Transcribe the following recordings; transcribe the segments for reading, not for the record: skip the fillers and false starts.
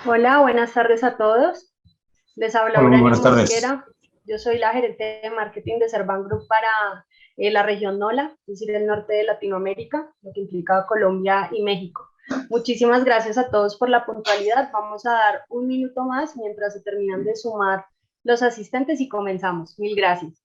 Hola, buenas tardes a todos. Les habla Hola, muy Urania buenas tardes. Mosquera. Yo soy la gerente de marketing de Servan Group para la región NOLA, es decir, el norte de Latinoamérica, lo que implica Colombia y México. Muchísimas gracias a todos por la puntualidad. Vamos a dar un minuto más mientras se terminan de sumar los asistentes y comenzamos. Mil gracias.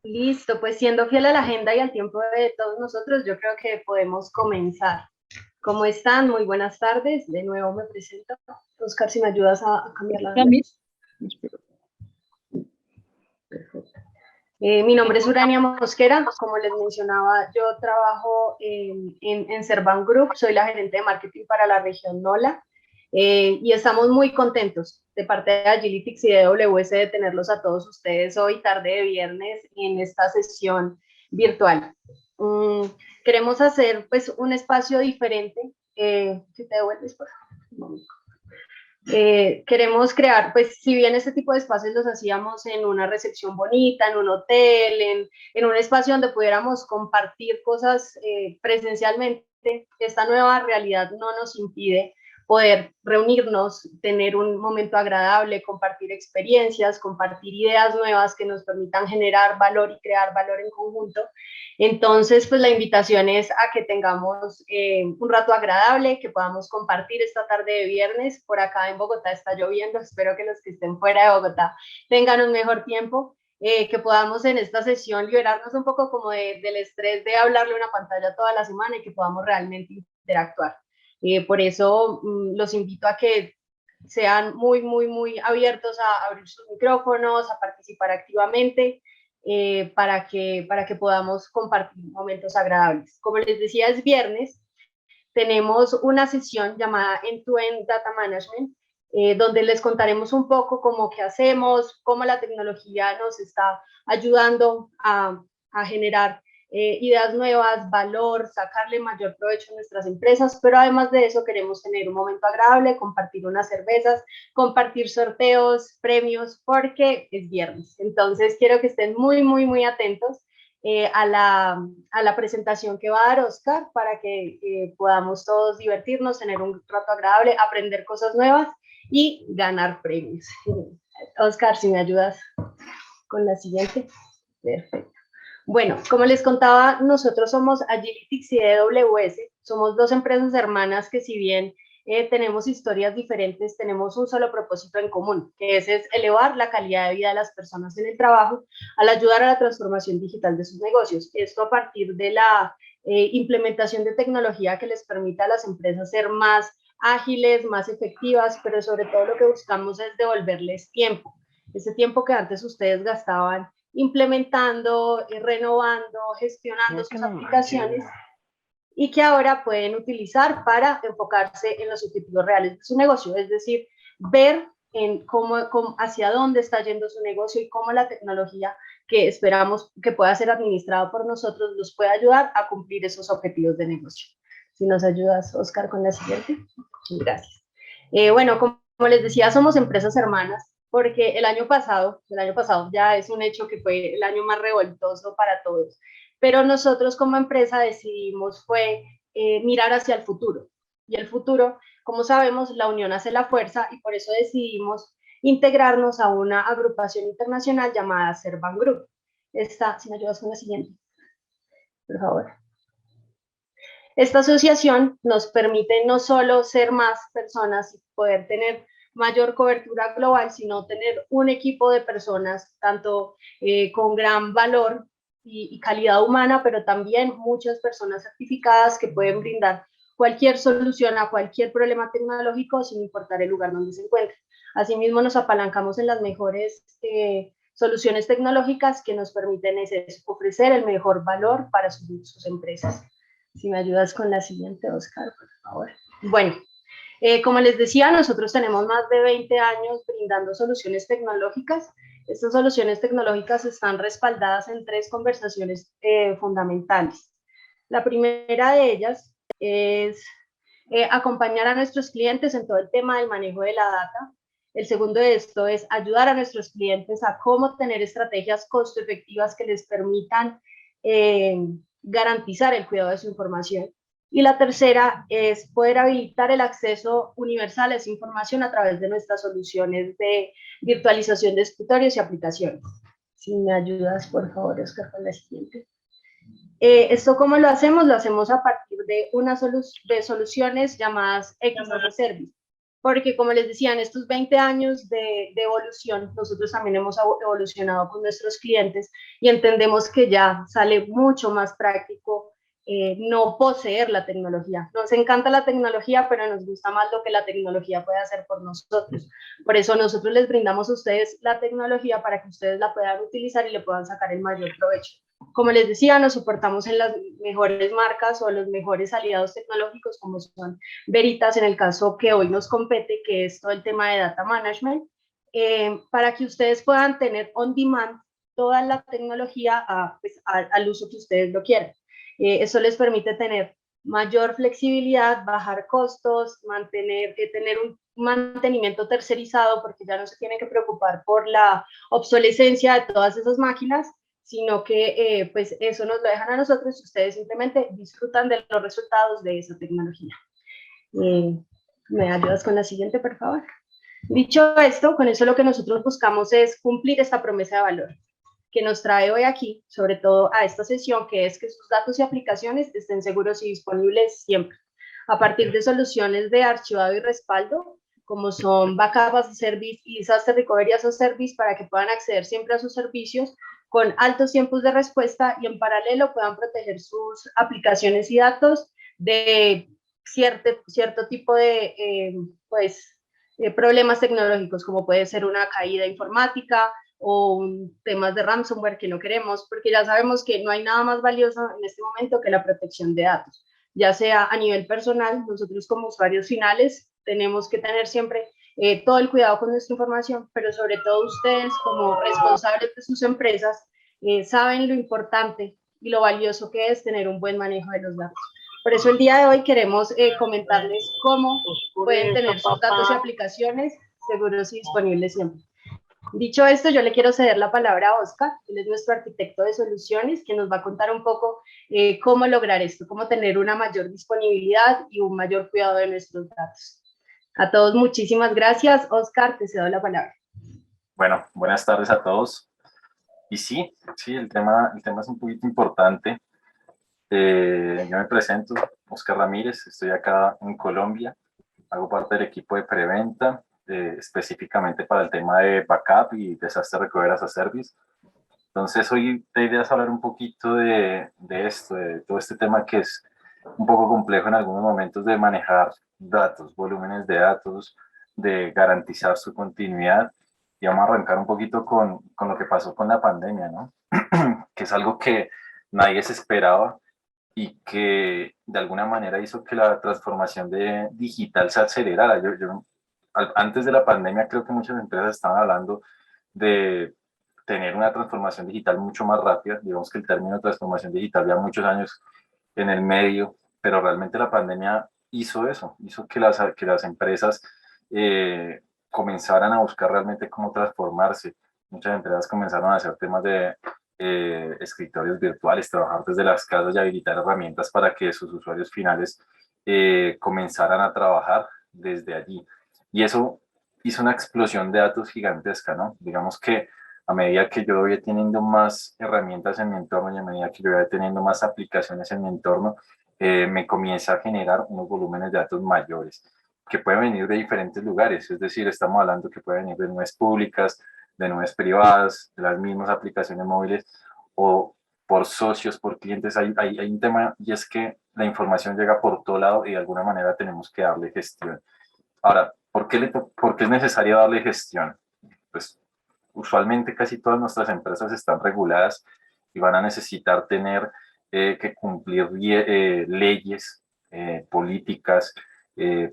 Listo, pues siendo fiel a la agenda y al tiempo de todos nosotros, yo creo que podemos comenzar. ¿Cómo están? Muy buenas tardes. De nuevo me presento. Oscar, si me ayudas a cambiar la También. luz. Perfecto. Mi nombre es Urania Mosquera. Como les mencionaba, yo trabajo en Servan Group. Soy la gerente de marketing para la región NOLA. Y estamos muy contentos de parte de Agilitix y de WS de tenerlos a todos ustedes hoy, tarde de viernes, en esta sesión virtual. Mm, Queremos hacer pues un espacio diferente. Si te devuelves, por favor. Queremos crear, pues si bien este tipo de espacios los hacíamos en una recepción bonita, en un hotel, en un espacio donde pudiéramos compartir cosas presencialmente, esta nueva realidad no nos impide poder reunirnos, tener un momento agradable, compartir experiencias, compartir ideas nuevas que nos permitan generar valor y crear valor en conjunto. Entonces, pues la invitación es a que tengamos un rato agradable, que podamos compartir esta tarde de viernes. Por acá en Bogotá está lloviendo, espero que los que estén fuera de Bogotá tengan un mejor tiempo, que podamos en esta sesión liberarnos un poco como del estrés de hablarle a una pantalla toda la semana y que podamos realmente interactuar. Por eso los invito a que sean muy, muy, muy abiertos a abrir sus micrófonos, a participar activamente para que podamos compartir momentos agradables. Como les decía, es viernes, tenemos una sesión llamada End-to-End Data Management, donde les contaremos un poco cómo qué hacemos, cómo la tecnología nos está ayudando a generar ideas nuevas, valor, sacarle mayor provecho a nuestras empresas, pero además de eso queremos tener un momento agradable, compartir unas cervezas, compartir sorteos, premios, porque es viernes. Entonces quiero que estén muy, muy, muy atentos a la presentación que va a dar Oscar para que podamos todos divertirnos, tener un rato agradable, aprender cosas nuevas y ganar premios. Oscar, si me ayudas con la siguiente. Perfecto. Bueno, como les contaba, nosotros somos Agilitix y AWS. Somos dos empresas hermanas que si bien tenemos historias diferentes, tenemos un solo propósito en común, que es elevar la calidad de vida de las personas en el trabajo al ayudar a la transformación digital de sus negocios. Esto a partir de la implementación de tecnología que les permita a las empresas ser más ágiles, más efectivas, pero sobre todo lo que buscamos es devolverles tiempo. Ese tiempo que antes ustedes gastaban implementando, renovando, gestionando sus aplicaciones y que ahora pueden utilizar para enfocarse en los objetivos reales de su negocio, es decir, ver en hacia dónde está yendo su negocio y cómo la tecnología que esperamos que pueda ser administrada por nosotros nos puede ayudar a cumplir esos objetivos de negocio. Si nos ayudas, Oscar, con la siguiente. Gracias. Bueno, como les decía, somos empresas hermanas porque el año pasado ya es un hecho que fue el año más revoltoso para todos, pero nosotros como empresa decidimos fue mirar hacia el futuro. Y el futuro, como sabemos, la unión hace la fuerza y por eso decidimos integrarnos a una agrupación internacional llamada Servan Group. Si me ayudas con la siguiente, por favor. Esta asociación nos permite no solo ser más personas y poder tener mayor cobertura global, sino tener un equipo de personas, tanto con gran valor y calidad humana, pero también muchas personas certificadas que pueden brindar cualquier solución a cualquier problema tecnológico sin importar el lugar donde se encuentre. Asimismo, nos apalancamos en las mejores soluciones tecnológicas que nos permiten ofrecer el mejor valor para sus empresas. Si me ayudas con la siguiente, Oscar, por favor. Bueno, como les decía, nosotros tenemos más de 20 años brindando soluciones tecnológicas. Estas soluciones tecnológicas están respaldadas en 3 conversaciones fundamentales. La primera de ellas es acompañar a nuestros clientes en todo el tema del manejo de la data. El segundo de esto es ayudar a nuestros clientes a cómo tener estrategias costo efectivas que les permitan garantizar el cuidado de su información. Y la tercera es poder habilitar el acceso universal a esa información a través de nuestras soluciones de virtualización de escritorios y aplicaciones. Si me ayudas, por favor, Oscar, con la siguiente. ¿Esto cómo lo hacemos? Lo hacemos a partir de de soluciones llamadas X as a Service. Porque, como les decía, en estos 20 años de evolución, nosotros también hemos evolucionado con nuestros clientes y entendemos que ya sale mucho más práctico no poseer la tecnología. Nos encanta la tecnología, pero nos gusta más lo que la tecnología puede hacer por nosotros. Por eso nosotros les brindamos a ustedes la tecnología para que ustedes la puedan utilizar y le puedan sacar el mayor provecho. Como les decía, nos soportamos en las mejores marcas o los mejores aliados tecnológicos, como son Veritas, en el caso que hoy nos compete, que es todo el tema de data management, para que ustedes puedan tener on demand toda la tecnología al uso que ustedes lo quieran. Eso les permite tener mayor flexibilidad, bajar costos, tener un mantenimiento tercerizado, porque ya no se tienen que preocupar por la obsolescencia de todas esas máquinas, sino que pues eso nos lo dejan a nosotros y ustedes simplemente disfrutan de los resultados de esa tecnología. ¿Me ayudas con la siguiente, por favor? Dicho esto, con eso lo que nosotros buscamos es cumplir esta promesa de valor que nos trae hoy aquí, sobre todo a esta sesión, que es que sus datos y aplicaciones estén seguros y disponibles siempre, a partir de soluciones de archivado y respaldo, como son Backup as a Service y Disaster Recovery as a Service, para que puedan acceder siempre a sus servicios con altos tiempos de respuesta y en paralelo puedan proteger sus aplicaciones y datos de cierto tipo de problemas tecnológicos, como puede ser una caída informática o temas de ransomware que no queremos, porque ya sabemos que no hay nada más valioso en este momento que la protección de datos, ya sea a nivel personal. Nosotros como usuarios finales tenemos que tener siempre todo el cuidado con nuestra información, pero sobre todo ustedes como responsables de sus empresas saben lo importante y lo valioso que es tener un buen manejo de los datos. Por eso el día de hoy queremos comentarles cómo pueden tener sus datos y aplicaciones seguros y disponibles siempre. Dicho esto, yo le quiero ceder la palabra a Oscar, él es nuestro arquitecto de soluciones, que nos va a contar un poco cómo lograr esto, cómo tener una mayor disponibilidad y un mayor cuidado de nuestros datos. A todos, muchísimas gracias. Oscar, te cedo la palabra. Bueno, buenas tardes a todos. Y sí, el tema es un poquito importante. Yo me presento, Oscar Ramírez, estoy acá en Colombia, hago parte del equipo de preventa, específicamente para el tema de backup y Disaster Recovery as a Service. Entonces hoy la idea es hablar un poquito de esto, de todo este tema que es un poco complejo en algunos momentos de manejar datos, volúmenes de datos, de garantizar su continuidad. Y vamos a arrancar un poquito con lo que pasó con la pandemia, ¿no? Que es algo que nadie se esperaba y que de alguna manera hizo que la transformación digital se acelerara. Antes de la pandemia creo que muchas empresas estaban hablando de tener una transformación digital mucho más rápida. Digamos que el término de transformación digital ya muchos años en el medio, pero realmente la pandemia hizo eso, hizo que las empresas comenzaran a buscar realmente cómo transformarse. Muchas empresas comenzaron a hacer temas de escritorios virtuales, trabajar desde las casas y habilitar herramientas para que sus usuarios finales comenzaran a trabajar desde allí. Y eso hizo una explosión de datos gigantesca, ¿no? Digamos que a medida que yo voy teniendo más herramientas en mi entorno y a medida que yo voy teniendo más aplicaciones en mi entorno, me comienza a generar unos volúmenes de datos mayores que pueden venir de diferentes lugares, es decir, estamos hablando que pueden venir de nubes públicas, de nubes privadas, de las mismas aplicaciones móviles o por socios, por clientes. Hay un tema y es que la información llega por todo lado y de alguna manera tenemos que darle gestión. Ahora, ¿por qué es necesario darle gestión? Pues usualmente casi todas nuestras empresas están reguladas y van a necesitar tener que cumplir leyes, políticas,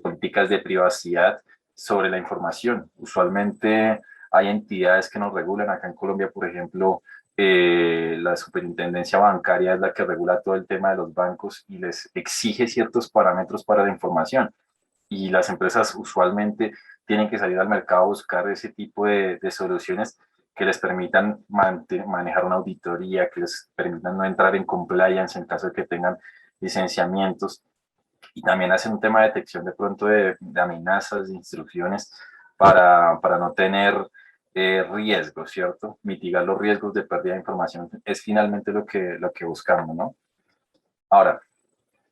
políticas de privacidad sobre la información. Usualmente hay entidades que nos regulan. Acá en Colombia, por ejemplo, la superintendencia bancaria es la que regula todo el tema de los bancos y les exige ciertos parámetros para la información y las empresas usualmente tienen que salir al mercado a buscar ese tipo de soluciones que les permitan manejar una auditoría, que les permitan no entrar en compliance en caso de que tengan licenciamientos y también hacen un tema de detección de pronto de amenazas, de instrucciones para no tener riesgos, ¿cierto? Mitigar los riesgos de pérdida de información es finalmente lo que buscamos, ¿no? Ahora,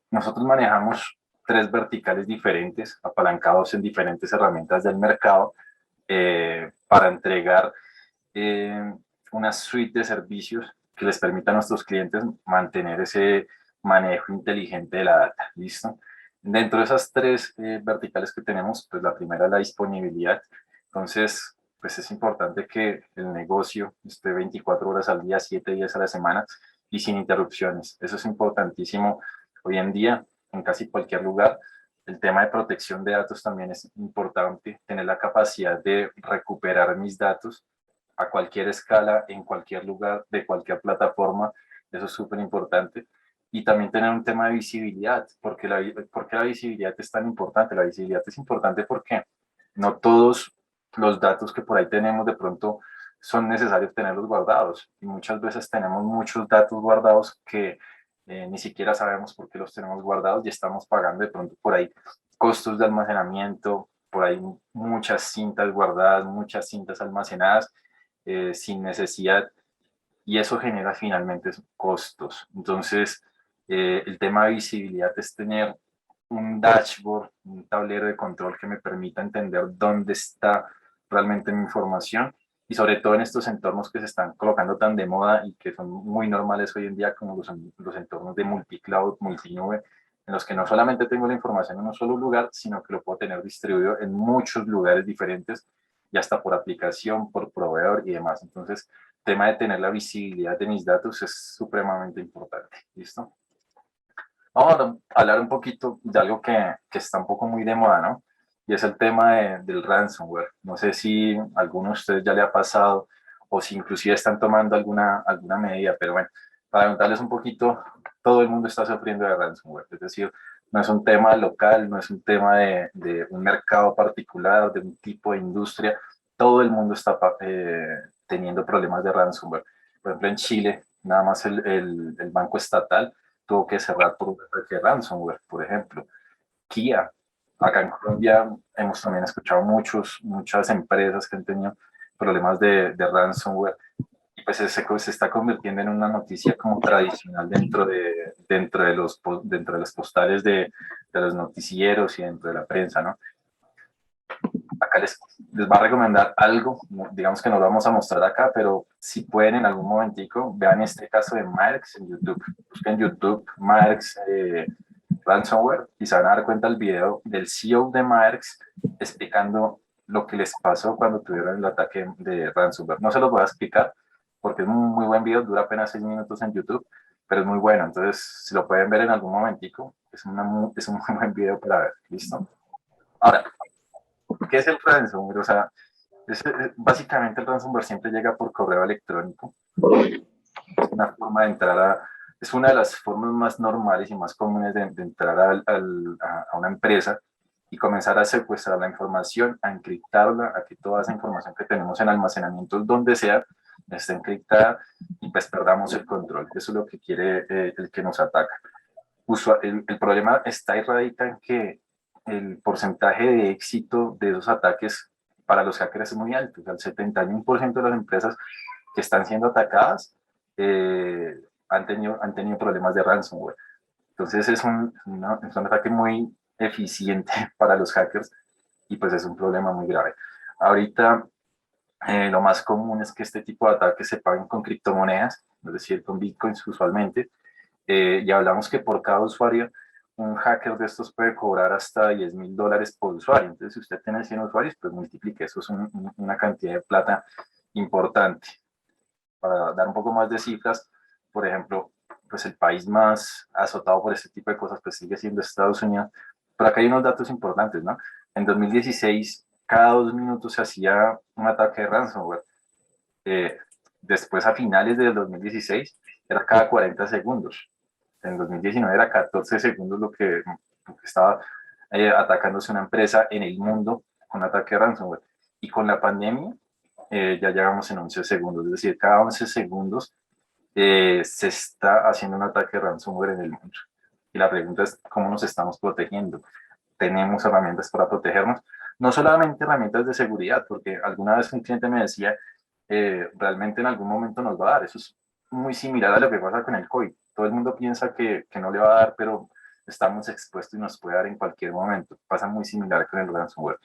nosotros manejamos tres verticales diferentes, apalancados en diferentes herramientas del mercado, para entregar eh, una suite de servicios que les permita a nuestros clientes mantener ese manejo inteligente de la data. ¿Listo? Dentro de esas tres verticales que tenemos, pues la primera es la disponibilidad. Entonces, pues es importante que el negocio esté 24 horas al día, 7 días a la semana y sin interrupciones. Eso es importantísimo hoy en día en casi cualquier lugar. El tema de protección de datos también es importante, tener la capacidad de recuperar mis datos a cualquier escala, en cualquier lugar, de cualquier plataforma. Eso es súper importante. Y también tener un tema de visibilidad. ¿Por qué la visibilidad es tan importante? La visibilidad es importante porque no todos los datos que por ahí tenemos de pronto son necesarios tenerlos guardados. Y muchas veces tenemos muchos datos guardados que ni siquiera sabemos por qué los tenemos guardados y estamos pagando de pronto por ahí costos de almacenamiento, por ahí muchas cintas guardadas, muchas cintas almacenadas sin necesidad y eso genera finalmente costos. Entonces, el tema de visibilidad es tener un dashboard, un tablero de control que me permita entender dónde está realmente mi información y sobre todo en estos entornos que se están colocando tan de moda y que son muy normales hoy en día como los entornos de multicloud, multinube, en los que no solamente tengo la información en un solo lugar, sino que lo puedo tener distribuido en muchos lugares diferentes y hasta por aplicación, por proveedor y demás. Entonces, el tema de tener la visibilidad de mis datos es supremamente importante. ¿Listo? Vamos a hablar un poquito de algo que está un poco muy de moda, ¿no? Y es el tema del ransomware. No sé si a alguno de ustedes ya le ha pasado o si inclusive están tomando alguna medida, pero bueno, para contarles un poquito, todo el mundo está sufriendo de ransomware. Es decir, no es un tema local, no es un tema de un mercado particular, de un tipo de industria. Todo el mundo está teniendo problemas de ransomware. Por ejemplo, en Chile, nada más el banco estatal tuvo que cerrar por un ataque ransomware, por ejemplo. Kia, acá en Colombia hemos también escuchado muchas empresas que han tenido problemas de ransomware y pues se está convirtiendo en una noticia como tradicional dentro de los postales de los noticieros y dentro de la prensa, ¿no? Acá les va a recomendar algo, digamos que no lo vamos a mostrar acá, pero si pueden en algún momentico, vean este caso de Marx en YouTube. Busquen en YouTube Marx ransomware y se van a dar cuenta el video del CEO de Marx explicando lo que les pasó cuando tuvieron el ataque de ransomware. No se los voy a explicar porque es un muy buen video, dura apenas 6 minutos en YouTube, pero es muy bueno. Entonces, si lo pueden ver en algún momentico, es un muy buen video para ver. ¿Listo? Ahora, ¿qué es el ransomware? O sea, básicamente el ransomware siempre llega por correo electrónico. Es una forma de entrar es una de las formas más normales y más comunes de entrar a una empresa y comenzar a secuestrar la información, a encriptarla, a que toda esa información que tenemos en almacenamientos donde sea esté encriptada y pues perdamos el control. Eso es lo que quiere el que nos ataca. El problema está y radica en que el porcentaje de éxito de esos ataques para los hackers es muy alto. O sea, el 71% de las empresas que están siendo atacadas han tenido problemas de ransomware. Entonces es un ataque muy eficiente para los hackers y pues es un problema muy grave. Ahorita lo más común es que este tipo de ataques se paguen con criptomonedas, es decir, con bitcoins usualmente, y hablamos que por cada usuario un hacker de estos puede cobrar hasta $10,000 por usuario. Entonces, si usted tiene 100 usuarios, pues multiplique. Eso es una cantidad de plata importante. Para dar un poco más de cifras, por ejemplo, pues el país más azotado por este tipo de cosas pues sigue siendo Estados Unidos. Pero acá hay unos datos importantes, ¿no? En 2016, cada 2 minutos se hacía un ataque de ransomware. Eh, Después, a finales del 2016, era cada 40 segundos. En 2019 era 14 segundos lo que estaba atacándose una empresa en el mundo con ataque de ransomware. Y con la pandemia ya llegamos en 11 segundos, es decir, cada 11 segundos se está haciendo un ataque de ransomware en el mundo. Y la pregunta es, ¿cómo nos estamos protegiendo? ¿Tenemos herramientas para protegernos? No solamente herramientas de seguridad, porque alguna vez un cliente me decía, realmente en algún momento nos va a dar. Eso es muy similar a lo que pasa con el COVID. Todo el mundo piensa que no le va a dar, pero estamos expuestos y nos puede dar en cualquier momento. Pasa muy similar con el ransomware.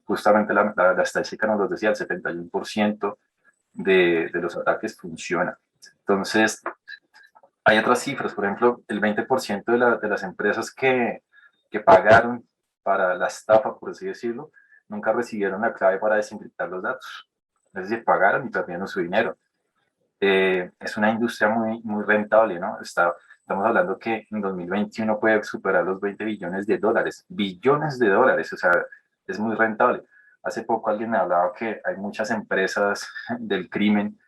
Justamente la estadística nos lo decía, el 71% de los ataques funciona. Entonces, hay otras cifras, por ejemplo, el 20% de las empresas que pagaron para la estafa, por así decirlo, nunca recibieron la clave para desencriptar los datos. Es decir, pagaron y perdieron su dinero. Es una industria muy, muy rentable, ¿no? Estamos hablando que en 2021 puede superar los $20 billones de dólares, o sea, es muy rentable. Hace poco alguien me hablaba que hay muchas empresas del crimen,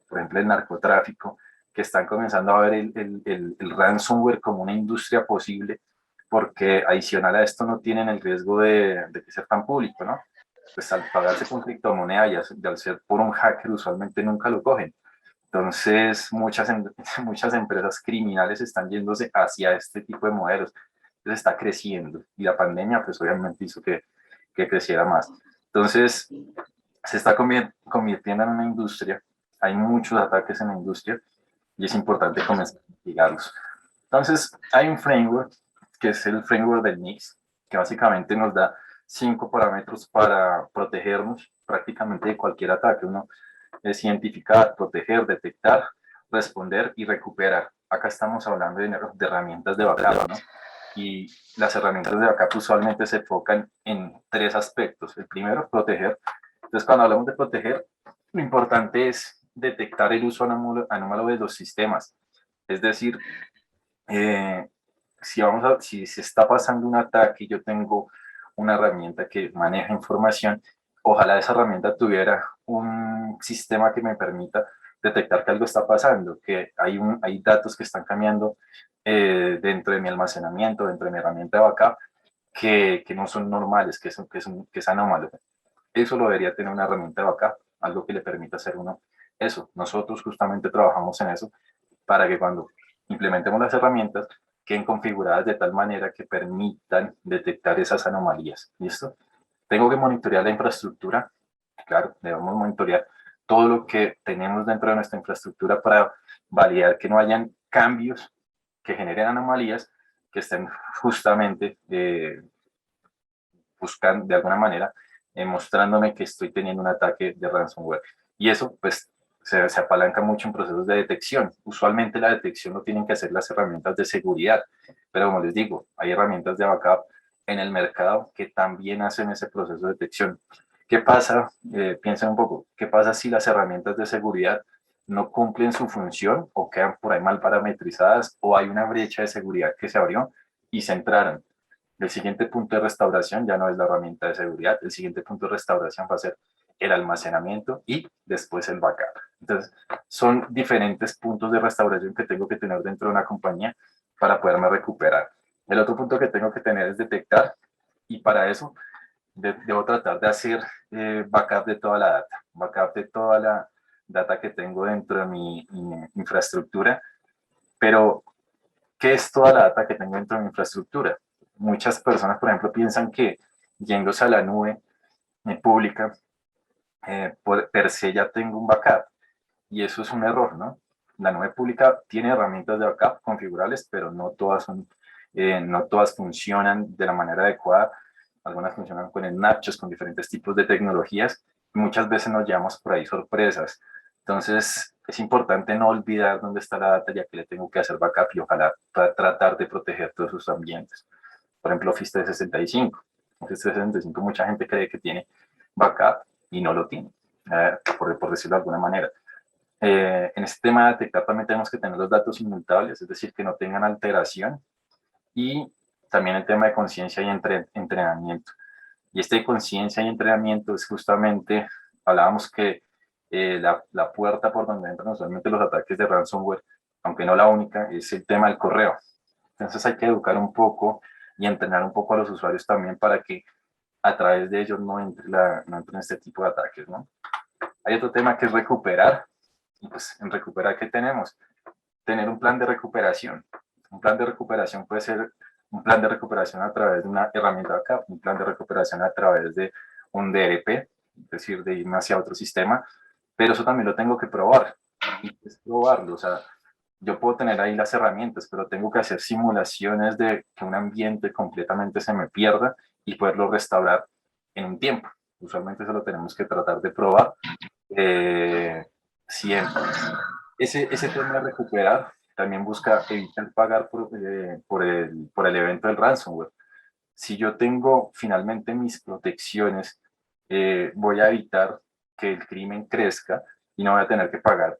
por ejemplo el narcotráfico, que están comenzando a ver el ransomware como una industria posible, porque adicional a esto no tienen el riesgo de que sea tan público, ¿no? Pues al pagarse con criptomoneda y al ser por un hacker usualmente nunca lo cogen. Entonces, muchas empresas criminales están yéndose hacia este tipo de modelos. Entonces, está creciendo y la pandemia, pues obviamente hizo que creciera más. Entonces, se está convirtiendo en una industria. Hay muchos ataques en la industria y es importante comenzar a investigarlos. Entonces, hay un framework que es el framework del NIST, que básicamente nos da 5 parámetros para protegernos prácticamente de cualquier ataque. Uno es identificar, proteger, detectar, responder y recuperar. Acá estamos hablando de herramientas de backup, ¿no? Y las herramientas de backup usualmente se enfocan en 3 aspectos. El primero, proteger. Entonces, cuando hablamos de proteger, lo importante es detectar el uso anómalo de los sistemas. Es decir, eh, si se está pasando un ataque y yo tengo una herramienta que maneja información, ojalá esa herramienta tuviera un sistema que me permita detectar que algo está pasando, que hay datos que están cambiando dentro de mi almacenamiento, dentro de mi herramienta de backup, que no son normales, que es anómalo. Eso lo debería tener una herramienta de backup, algo que le permita hacer uno eso. Nosotros justamente trabajamos en eso para que cuando implementemos las herramientas queden configuradas de tal manera que permitan detectar esas anomalías. ¿Listo? Tengo que monitorear la infraestructura. Claro, debemos monitorear todo lo que tenemos dentro de nuestra infraestructura para validar que no hayan cambios que generen anomalías que estén justamente buscando de alguna manera mostrándome que estoy teniendo un ataque de ransomware. Y eso pues se apalanca mucho en procesos de detección. Usualmente la detección lo tienen que hacer las herramientas de seguridad, pero como les digo, hay herramientas de backup en el mercado que también hacen ese proceso de detección. ¿Qué pasa? Piensen un poco, ¿qué pasa si las herramientas de seguridad no cumplen su función o quedan por ahí mal parametrizadas o hay una brecha de seguridad que se abrió y se entraron? El siguiente punto de restauración ya no es la herramienta de seguridad, el siguiente punto de restauración va a ser el almacenamiento y después el backup. Entonces, son diferentes puntos de restauración que tengo que tener dentro de una compañía para poderme recuperar. El otro punto que tengo que tener es detectar y para eso debo tratar de hacer backup de toda la data, backup de toda la data que tengo dentro de mi infraestructura, pero ¿qué es toda la data que tengo dentro de mi infraestructura? Muchas personas, por ejemplo, piensan que yéndose a la nube pública per se ya tengo un backup, y eso es un error, ¿no? La nube pública tiene herramientas de backup configurables, pero no todas funcionan de la manera adecuada. Algunas funcionan con snapshots, con diferentes tipos de tecnologías, y muchas veces nos llevamos por ahí sorpresas. Entonces, es importante no olvidar dónde está la data, ya que le tengo que hacer backup y ojalá para tratar de proteger todos sus ambientes. Por ejemplo, Office 365. Office 365 mucha gente cree que tiene backup y no lo tiene, por decirlo de alguna manera. En este tema de detectar también tenemos que tener los datos inmutables, es decir, que no tengan alteración, y también el tema de conciencia y entrenamiento. Y este de conciencia y entrenamiento es justamente, hablábamos que la puerta por donde entran usualmente los ataques de ransomware, aunque no la única, es el tema del correo. Entonces hay que educar un poco y entrenar un poco a los usuarios también para que a través de ellos no entren este tipo de ataques, ¿no? Hay otro tema que es recuperar. Y pues en recuperar, ¿qué tenemos? Tener un plan de recuperación. Un plan de recuperación puede ser un plan de recuperación a través de una herramienta backup, un plan de recuperación a través de un DLP, es decir, de irme hacia otro sistema, pero eso también lo tengo que probar. Y es probarlo, o sea, yo puedo tener ahí las herramientas, pero tengo que hacer simulaciones de que un ambiente completamente se me pierda y poderlo restaurar en un tiempo. Usualmente eso lo tenemos que tratar de probar siempre. Ese tema de recuperar también busca evitar pagar por el evento del ransomware. Si yo tengo finalmente mis protecciones, voy a evitar que el crimen crezca y no voy a tener que pagar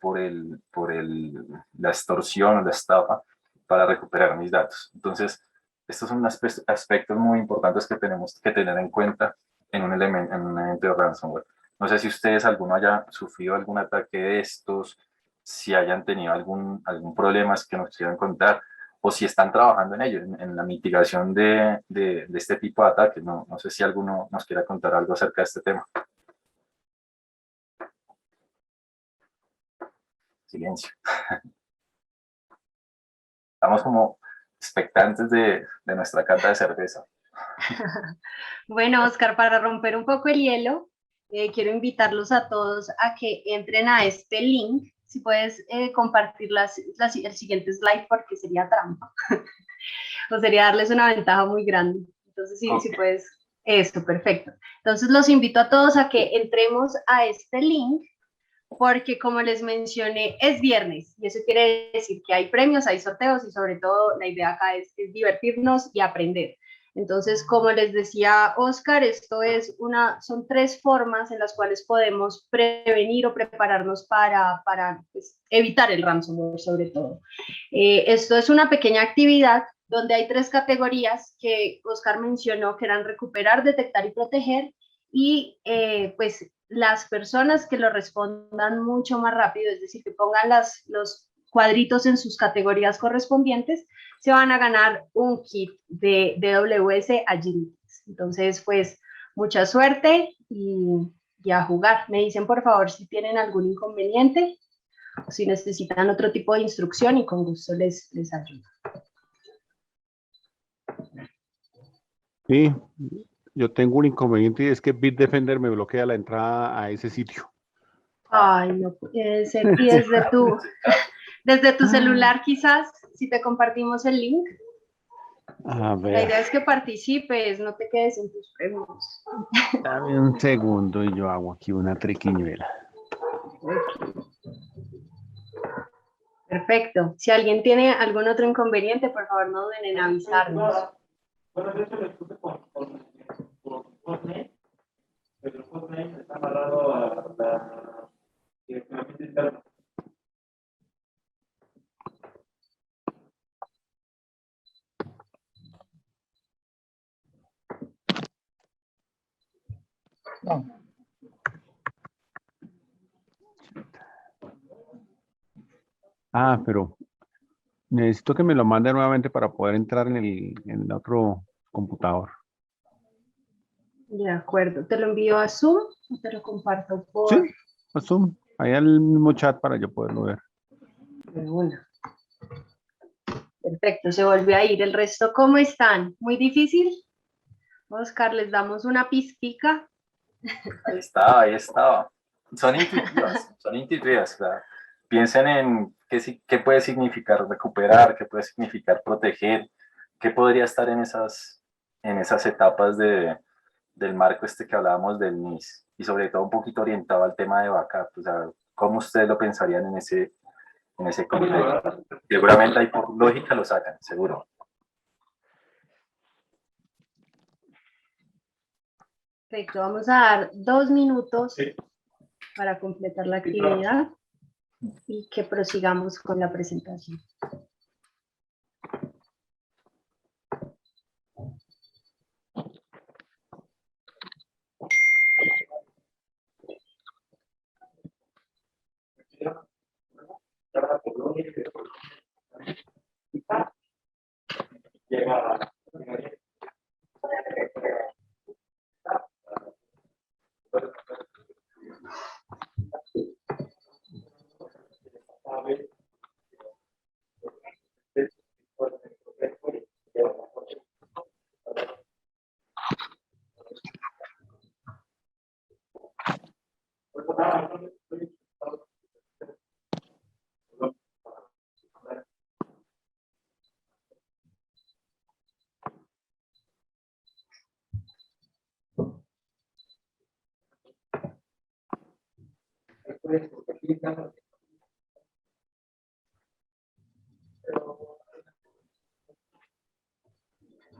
la extorsión o la estafa para recuperar mis datos. Entonces, estos son aspectos muy importantes que tenemos que tener en cuenta en un evento de ransomware. No sé si ustedes alguno haya sufrido algún ataque de estos, si hayan tenido algún problema que nos quieran contar, o si están trabajando en ello, en la mitigación de este tipo de ataques. No sé si alguno nos quiera contar algo acerca de este tema. Silencio. Estamos como expectantes de nuestra cata de cerveza. Bueno, Oscar, para romper un poco el hielo, quiero invitarlos a todos a que entren a este link. Si puedes compartir el siguiente slide, porque sería trampa, o sería darles una ventaja muy grande. Entonces, sí, okay. Si puedes, eso, perfecto. Entonces, los invito a todos a que entremos a este link, porque como les mencioné, es viernes, y eso quiere decir que hay premios, hay sorteos, y sobre todo la idea acá es divertirnos y aprender. Entonces, como les decía Oscar, son 3 formas en las cuales podemos prevenir o prepararnos para pues, evitar el ransomware, sobre todo. Esto es una pequeña actividad donde hay 3 categorías que Oscar mencionó, que eran recuperar, detectar y proteger, y pues las personas que lo respondan mucho más rápido, es decir, que pongan los cuadritos en sus categorías correspondientes, se van a ganar un kit de AWS Agility. Entonces, pues, mucha suerte y a jugar. Me dicen, por favor, si tienen algún inconveniente o si necesitan otro tipo de instrucción, y con gusto les ayudo. Sí, yo tengo un inconveniente, y es que Bitdefender me bloquea la entrada a ese sitio. Ay, no puede ser. Y desde tu celular, quizás, si te compartimos el link. A ver. La idea es que participes, no te quedes en tus premios. Dame un segundo y yo hago aquí una triquiñuela. Perfecto. Si alguien tiene algún otro inconveniente, por favor no duden en avisarnos. Bueno, de hecho lo puse con Hotmail, pero el Hotmail está amarrado a la directamente interna. No. Ah, pero necesito que me lo mande nuevamente para poder entrar en el otro computador. De acuerdo. ¿Te lo envío a Zoom o te lo comparto por...? Sí, a Zoom. Ahí al mismo chat para yo poderlo ver. De una. Perfecto, se volvió a ir. ¿El resto cómo están? ¿Muy difícil? Oscar, les damos una pizquica. Ahí estaba, ahí estaba. Son intuitivas, son intuitivas. O sea, piensen en qué puede significar recuperar, qué puede significar proteger, qué podría estar en esas etapas del marco este que hablábamos del NIS y sobre todo un poquito orientado al tema de backup. O sea, ¿cómo ustedes lo pensarían en ese contexto? Seguramente ahí por lógica lo sacan, seguro. Perfecto, vamos a dar 2 minutos Sí. para completar la actividad y que prosigamos con la presentación.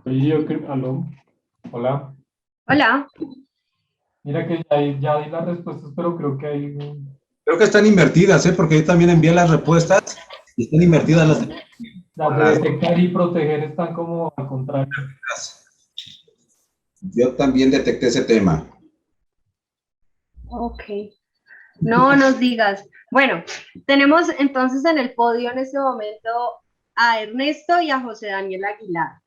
Oye, aló, hola. Hola. Mira que ya di las respuestas, pero creo que hay Creo que están invertidas, ¿eh? Porque yo también envié las respuestas y están invertidas las de detectar y proteger están como al contrario. Yo también detecté ese tema. Ok. No nos digas. Bueno, tenemos entonces en el podio en este momento a Ernesto y a José Daniel Aguilar,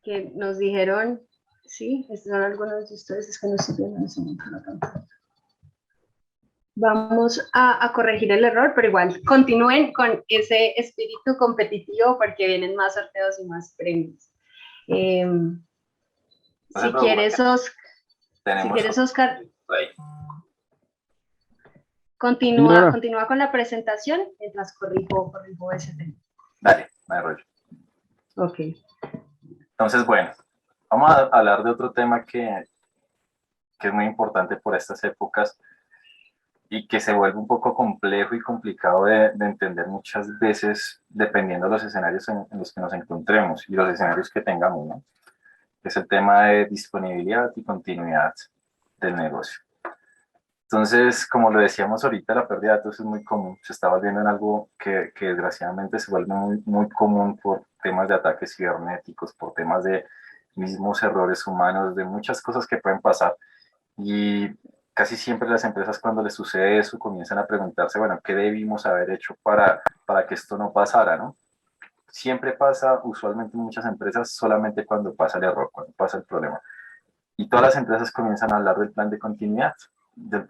que nos dijeron, sí, estos son algunos de ustedes, es que no estoy viendo en ese momento la pantalla. Vamos a corregir el error, pero igual, continúen con ese espíritu competitivo porque vienen más sorteos y más premios. Si quieres, Oscar, Señora, continúa con la presentación mientras corrijo ese tema. Dale, no hay rollo. Ok. Entonces, bueno, vamos a hablar de otro tema que es muy importante por estas épocas y que se vuelve un poco complejo y complicado de entender muchas veces dependiendo de los escenarios en los que nos encontremos y los escenarios que tengamos, ¿no? Es el tema de disponibilidad y continuidad del negocio. Entonces, como lo decíamos ahorita, la pérdida de datos es muy común. Se está volviendo en algo que desgraciadamente se vuelve muy común por temas de ataques cibernéticos, por temas de mismos errores humanos, de muchas cosas que pueden pasar. Y casi siempre las empresas cuando les sucede eso comienzan a preguntarse, bueno, ¿qué debimos haber hecho para que esto no pasara, no? Siempre pasa, usualmente en muchas empresas, solamente cuando pasa el error, cuando pasa el problema. Y todas las empresas comienzan a hablar del plan de continuidad, de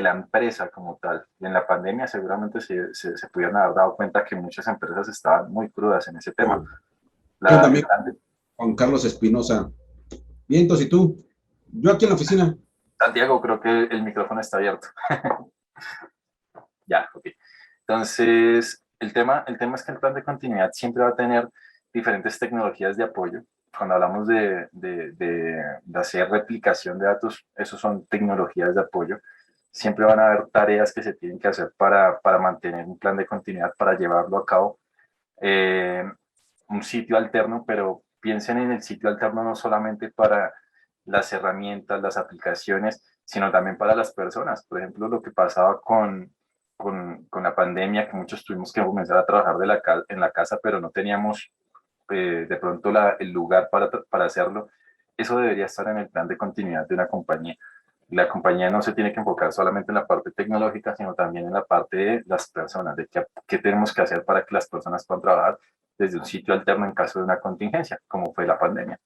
la empresa como tal. Y en la pandemia seguramente se pudieron haber dado cuenta que muchas empresas estaban muy crudas en ese tema. Yo también, Juan Carlos Espinosa. Vientos, ¿y tú? Yo aquí en la oficina. Santiago, creo que el micrófono está abierto. Ya, ok. Entonces, el tema es que el plan de continuidad siempre va a tener diferentes tecnologías de apoyo. Cuando hablamos de hacer replicación de datos, esos son tecnologías de apoyo. Siempre van a haber tareas que se tienen que hacer para mantener un plan de continuidad, para llevarlo a cabo. Un sitio alterno, pero piensen en el sitio alterno no solamente para las herramientas, las aplicaciones, sino también para las personas. Por ejemplo, lo que pasaba con la pandemia, que muchos tuvimos que comenzar a trabajar en la casa, pero no teníamos de pronto el lugar para hacerlo. Eso debería estar en el plan de continuidad de una compañía. La compañía no se tiene que enfocar solamente en la parte tecnológica, sino también en la parte de las personas, de qué tenemos que hacer para que las personas puedan trabajar desde un sitio alterno en caso de una contingencia, como fue la pandemia.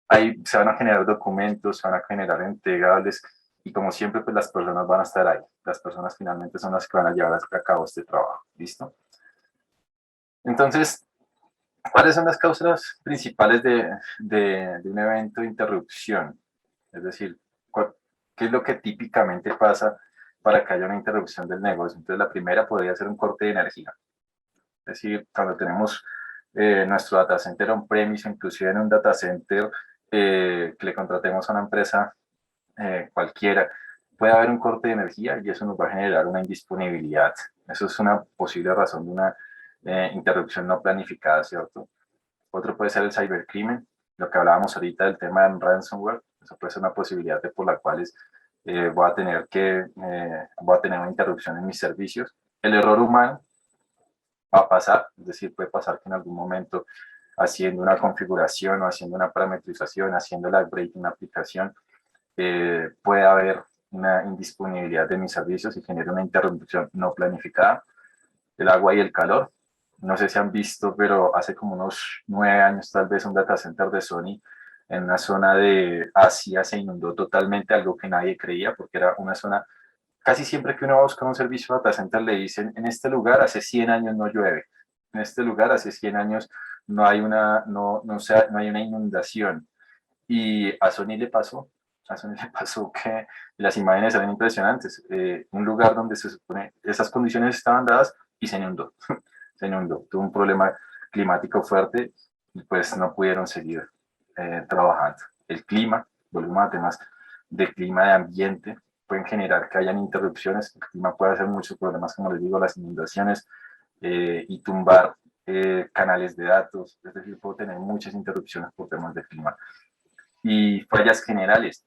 Ahí se van a generar documentos, se van a generar entregables y como siempre, pues las personas van a estar ahí. Las personas finalmente son las que van a llevar a cabo este trabajo. ¿Listo? Entonces, ¿Cuáles son las causas principales de un evento de interrupción? Es decir, ¿qué es lo que típicamente pasa para que haya una interrupción del negocio? Entonces, la primera podría ser un corte de energía. Es decir, cuando tenemos nuestro data center on-premise, inclusive en un data center que le contratemos a una empresa cualquiera, puede haber un corte de energía y eso nos va a generar una indisponibilidad. Eso es una posible razón de una interrupción no planificada, ¿cierto? Otro puede ser el cibercrimen, lo que hablábamos ahorita del tema del ransomware. Eso puede ser una posibilidad por la cual voy a tener una interrupción en mis servicios. El error humano va a pasar, es decir, puede pasar que en algún momento haciendo una configuración o haciendo una parametrización, haciendo el upgrade de una aplicación, puede haber una indisponibilidad de mis servicios y genere una interrupción no planificada. El agua y el calor. No sé si han visto, pero hace como unos 9 años tal vez un data center de Sony en una zona de Asia se inundó totalmente, algo que nadie creía porque era una zona, casi siempre que uno va a buscar un servicio de data center le dicen, en este lugar hace 100 años no llueve, en este lugar hace 100 años no hay no hay una inundación. Y a Sony le pasó, que las imágenes eran impresionantes. Un lugar donde se supone esas condiciones estaban dadas y se inundó. Se inundó. Tuvo un problema climático fuerte y pues no pudieron seguir trabajando. El clima, volvemos a temas de clima, de ambiente, pueden generar que hayan interrupciones. El clima puede hacer muchos problemas, como les digo, las inundaciones y tumbar canales de datos. Es decir, puedo tener muchas interrupciones por temas de clima y fallas generales,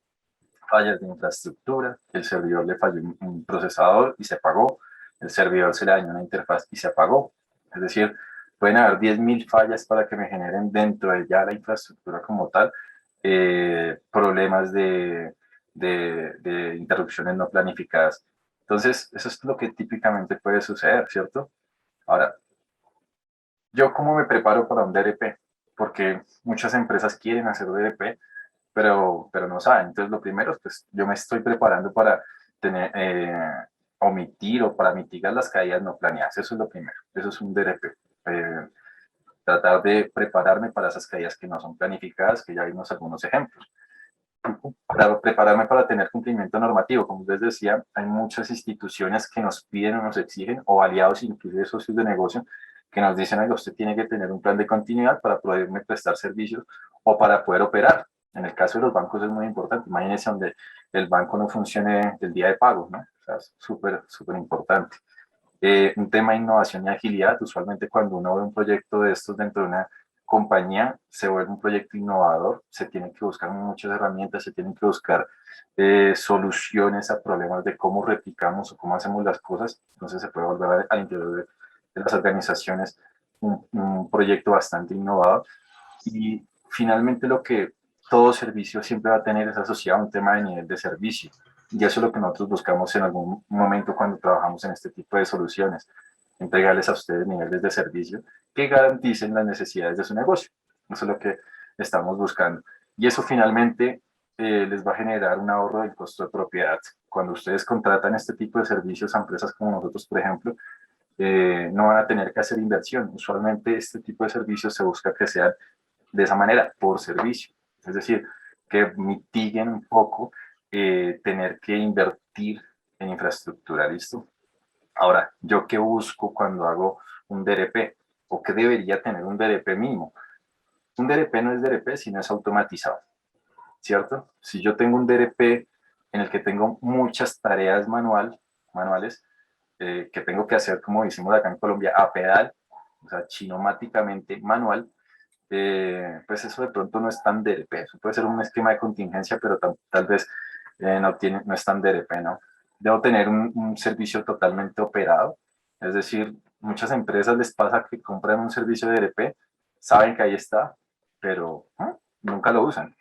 fallas de infraestructura, el servidor le falló un procesador y se apagó, el servidor se le dañó una interfaz y se apagó. Es decir, pueden haber 10.000 fallas para que me generen dentro de ya la infraestructura como tal problemas de interrupciones no planificadas. Entonces, eso es lo que típicamente puede suceder, ¿cierto? Ahora, ¿yo cómo me preparo para un DRP? Porque muchas empresas quieren hacer DRP, pero no saben. Entonces, lo primero, pues yo me estoy preparando para tener, omitir o para mitigar las caídas no planeadas. Eso es lo primero. Eso es un DRP. Tratar de prepararme para esas caídas que no son planificadas, que ya vimos algunos ejemplos. Para prepararme para tener cumplimiento normativo. Como les decía, hay muchas instituciones que nos piden o nos exigen, o aliados, inclusive socios de negocio, que nos dicen, oiga, usted tiene que tener un plan de continuidad para poderme prestar servicios o para poder operar. En el caso de los bancos es muy importante. Imagínense donde el banco no funcione el día de pago, ¿no? O sea, es súper, súper importante. Un tema de innovación y agilidad. Usualmente cuando uno ve un proyecto de estos dentro de una compañía, se vuelve un proyecto innovador, se tienen que buscar muchas herramientas, se tienen que buscar soluciones a problemas de cómo replicamos o cómo hacemos las cosas. Entonces se puede volver al interior de las organizaciones un proyecto bastante innovador. Y finalmente lo que todo servicio siempre va a tener es asociado a un tema de nivel de servicio. Y eso es lo que nosotros buscamos en algún momento cuando trabajamos en este tipo de soluciones, entregarles a ustedes niveles de servicio que garanticen las necesidades de su negocio. Eso es lo que estamos buscando. Y eso finalmente les va a generar un ahorro del costo de propiedad. Cuando ustedes contratan este tipo de servicios a empresas como nosotros, por ejemplo, no van a tener que hacer inversión. Usualmente este tipo de servicios se busca que sean de esa manera, por servicio. Es decir, que mitiguen un poco tener que invertir en infraestructura, ¿listo? Ahora, ¿yo qué busco cuando hago un DRP? ¿O qué debería tener un DRP mínimo? Un DRP no es DRP si no es automatizado, ¿cierto? Si yo tengo un DRP en el que tengo muchas tareas manuales, que tengo que hacer, como decimos acá en Colombia, a pedal, o sea, chinomáticamente manual, pues eso de pronto no es tan DRP, eso puede ser un esquema de contingencia, pero tal vez no es tan DRP, ¿no? Debo tener un servicio totalmente operado, es decir, muchas empresas les pasa que compran un servicio de DRP, saben que ahí está, pero nunca lo usan.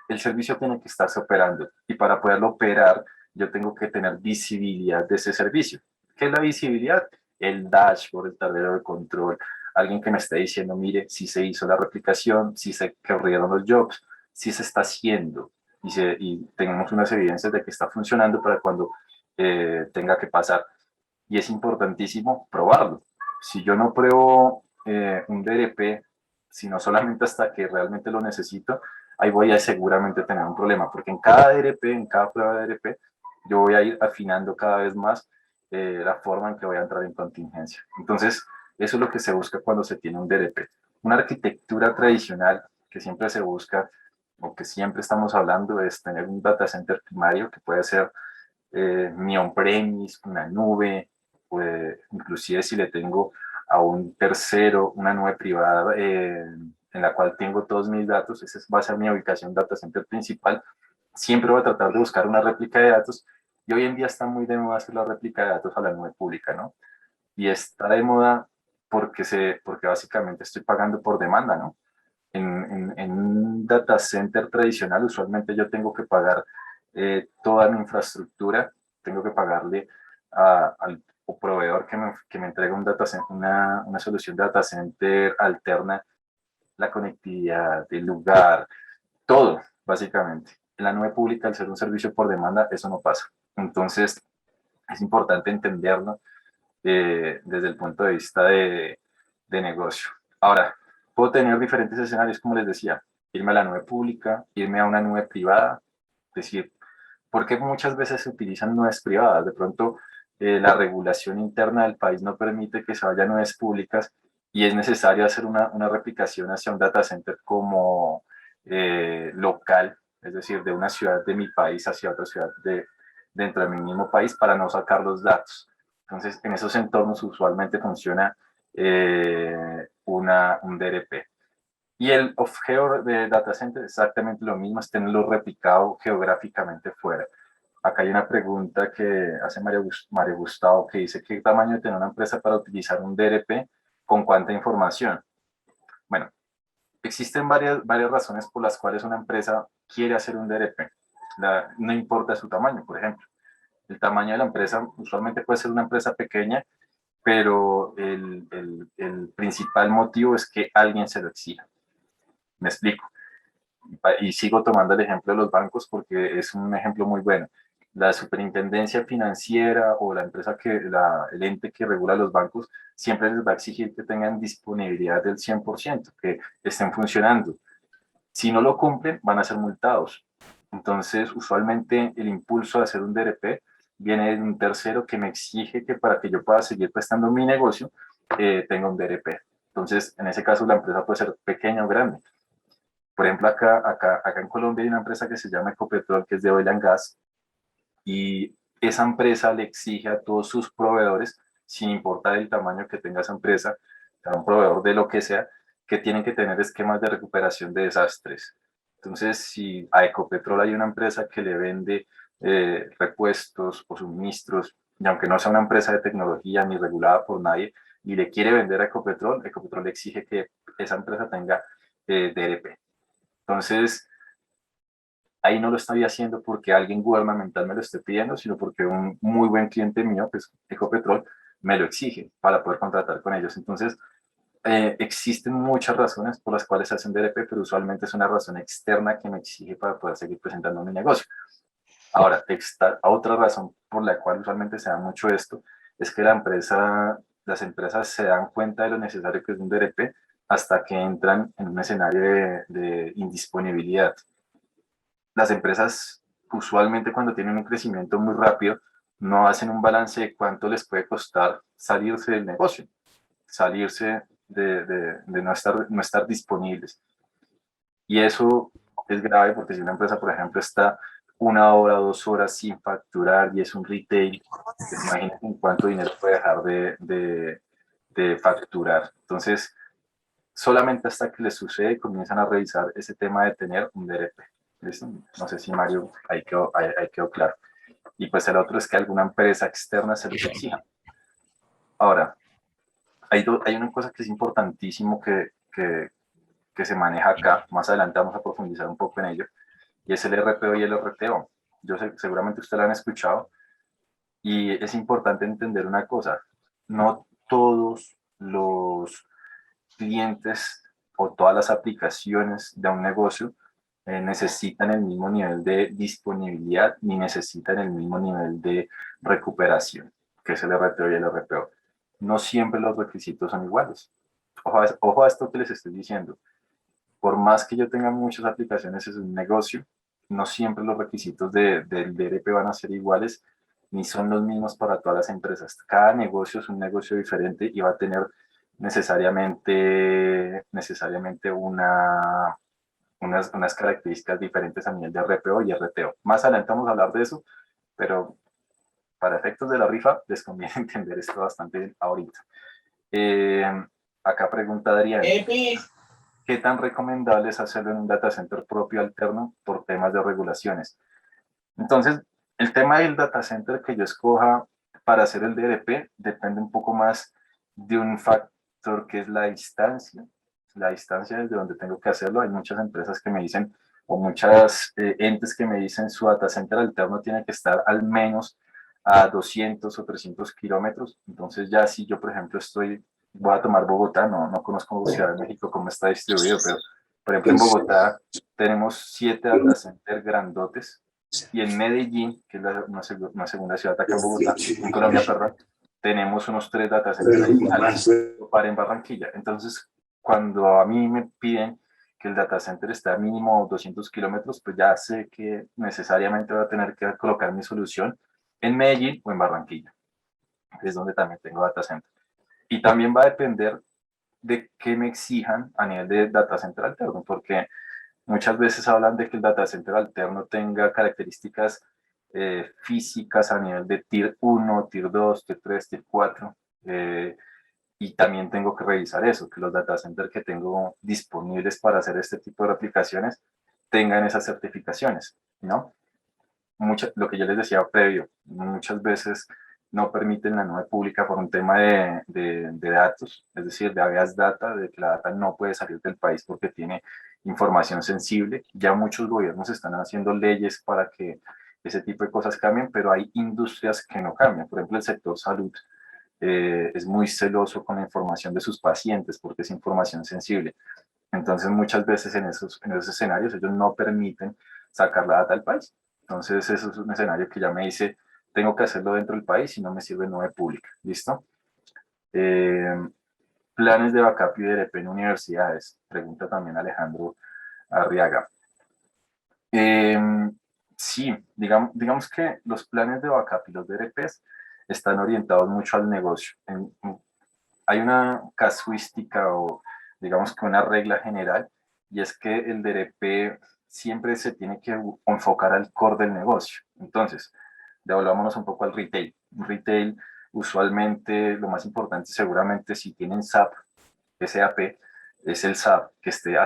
El servicio tiene que estarse operando y para poderlo operar yo tengo que tener visibilidad de ese servicio. ¿Qué es la visibilidad? El dashboard, el tablero de control, alguien que me esté diciendo, mire, si se hizo la replicación, si se corrieron los jobs, si se está haciendo y tenemos unas evidencias de que está funcionando para cuando tenga que pasar. Y es importantísimo probarlo. Si yo no pruebo un DRP sino solamente hasta que realmente lo necesito, ahí voy a seguramente tener un problema, porque en cada DRP, en cada prueba de DRP, yo voy a ir afinando cada vez más la forma en que voy a entrar en contingencia. Entonces, eso es lo que se busca cuando se tiene un DRP. Una arquitectura tradicional que siempre se busca, o que siempre estamos hablando, es tener un data center primario que puede ser mi on-premise, una nube, inclusive si le tengo a un tercero una nube privada en la cual tengo todos mis datos, esa va a ser mi ubicación data center principal. Siempre voy a tratar de buscar una réplica de datos y hoy en día está muy de moda hacer la réplica de datos a la nube pública, ¿no? Y está de moda porque básicamente estoy pagando por demanda, ¿no? En un data center tradicional, usualmente yo tengo que pagar toda mi infraestructura, tengo que pagarle al proveedor que me entrega un data center, una solución data center alterna, la conectividad, el lugar, todo, básicamente. En la nube pública, al ser un servicio por demanda, eso no pasa. Entonces, es importante entenderlo desde el punto de vista de negocio. Ahora, puedo tener diferentes escenarios, como les decía, irme a la nube pública, irme a una nube privada, es decir, porque muchas veces se utilizan nubes privadas. De pronto, la regulación interna del país no permite que se vayan nubes públicas y es necesario hacer una replicación hacia un data center como local, es decir, de una ciudad de mi país hacia otra ciudad dentro de mi mismo país para no sacar los datos. Entonces, en esos entornos usualmente funciona un DRP. Y el off-geo de data center es exactamente lo mismo, es tenerlo replicado geográficamente fuera. Acá hay una pregunta que hace Mario Gustavo que dice, ¿qué tamaño de tener una empresa para utilizar un DRP con cuánta información? Bueno, existen varias razones por las cuales una empresa quiere hacer un DRP. No importa su tamaño, por ejemplo. El tamaño de la empresa usualmente puede ser una empresa pequeña, pero el principal motivo es que alguien se lo exija. Me explico. Y sigo tomando el ejemplo de los bancos porque es un ejemplo muy bueno. La superintendencia financiera o la empresa el ente que regula los bancos siempre les va a exigir que tengan disponibilidad del 100%, que estén funcionando. Si no lo cumplen, van a ser multados. Entonces, usualmente el impulso de hacer un DRP viene de un tercero que me exige que para que yo pueda seguir prestando mi negocio, tenga un DRP. Entonces, en ese caso, la empresa puede ser pequeña o grande. Por ejemplo, acá en Colombia hay una empresa que se llama Ecopetrol, que es de oil and gas, y esa empresa le exige a todos sus proveedores, sin importar el tamaño que tenga esa empresa, sea un proveedor de lo que sea, que tienen que tener esquemas de recuperación de desastres. Entonces, si a Ecopetrol hay una empresa que le vende repuestos o suministros, y aunque no sea una empresa de tecnología ni regulada por nadie, y le quiere vender a Ecopetrol, Ecopetrol le exige que esa empresa tenga DRP. Entonces, ahí no lo estoy haciendo porque alguien gubernamental me lo esté pidiendo, sino porque un muy buen cliente mío, que es Ecopetrol, me lo exige para poder contratar con ellos. Entonces, existen muchas razones por las cuales se hacen DRP, pero usualmente es una razón externa que me exige para poder seguir presentando mi negocio. Ahora, otra razón por la cual usualmente se da mucho esto es que las empresas se dan cuenta de lo necesario que es un DRP hasta que entran en un escenario de indisponibilidad. Las empresas usualmente cuando tienen un crecimiento muy rápido no hacen un balance de cuánto les puede costar salirse del negocio, salirse de no estar disponibles. Y eso es grave porque si una empresa, por ejemplo, está 1 hora, 2 horas sin facturar y es un retail, pues imagínense en cuánto dinero puede dejar de facturar. Entonces, solamente hasta que les sucede comienzan a revisar ese tema de tener un DRP. ¿Listo? No sé si Mario ahí quedó claro. Y pues el otro es que alguna empresa externa se los exija. Ahora, hay una cosa que es importantísimo que se maneja acá, más adelante vamos a profundizar un poco en ello, y es el RPO y el RTO. Seguramente ustedes lo han escuchado, y es importante entender una cosa, no todos los clientes o todas las aplicaciones de un negocio necesitan el mismo nivel de disponibilidad ni necesitan el mismo nivel de recuperación, que es el RTO y el RPO. No siempre los requisitos son iguales. ojo a esto que les estoy diciendo. Por más que yo tenga muchas aplicaciones en un negocio, no siempre los requisitos del DRP van a ser iguales, ni son los mismos para todas las empresas. Cada negocio es un negocio diferente y va a tener necesariamente unas características diferentes a nivel de RPO y RTO. Más adelante vamos a hablar de eso, pero para efectos de la rifa les conviene entender esto bastante bien ahorita. Acá pregunta Adrián, ¿qué tan recomendable es hacerlo en un data center propio alterno por temas de regulaciones? Entonces, el tema del data center que yo escoja para hacer el DRP depende un poco más de un factor que es la distancia desde donde tengo que hacerlo. Hay muchas empresas que me dicen, o muchas entes que me dicen, su data center alterno tiene que estar al menos a 200 o 300 kilómetros. Entonces ya si yo, por ejemplo, voy a tomar Bogotá, no conozco Ciudad de México cómo está distribuido, pero por ejemplo en Bogotá tenemos 7 data centers grandotes, y en Medellín, que es una segunda ciudad acá en Bogotá, en Colombia, perdón, tenemos unos 3 data centers adicionales para en Barranquilla. Entonces, cuando a mí me piden que el data center esté a mínimo 200 kilómetros, pues ya sé que necesariamente voy a tener que colocar mi solución en Medellín o en Barranquilla, que es donde también tengo data center. Y también va a depender de qué me exijan a nivel de data center alterno, porque muchas veces hablan de que el data center alterno tenga características físicas a nivel de Tier 1, Tier 2, Tier 3, Tier 4, y también tengo que revisar eso, que los data centers que tengo disponibles para hacer este tipo de aplicaciones tengan esas certificaciones, ¿no? Lo que yo les decía previo, muchas veces no permiten la nube pública por un tema de datos, es decir, de habeas data, de que la data no puede salir del país porque tiene información sensible. Ya muchos gobiernos están haciendo leyes para que ese tipo de cosas cambien, pero hay industrias que no cambian. Por ejemplo, el sector salud es muy celoso con la información de sus pacientes porque es información sensible. Entonces, muchas veces en esos escenarios ellos no permiten sacar la data del país. Entonces, eso es un escenario que ya me dice, tengo que hacerlo dentro del país y no me sirve nube pública. ¿Listo? Planes de backup y DRP en universidades. Pregunta también Alejandro Arriaga. Sí, digamos que los planes de backup y los DRPs están orientados mucho al negocio. Hay una casuística o digamos que una regla general, y es que el DRP siempre se tiene que enfocar al core del negocio. Entonces, devolvámonos un poco al retail. Retail, usualmente, lo más importante, seguramente, si tienen SAP, es el SAP que esté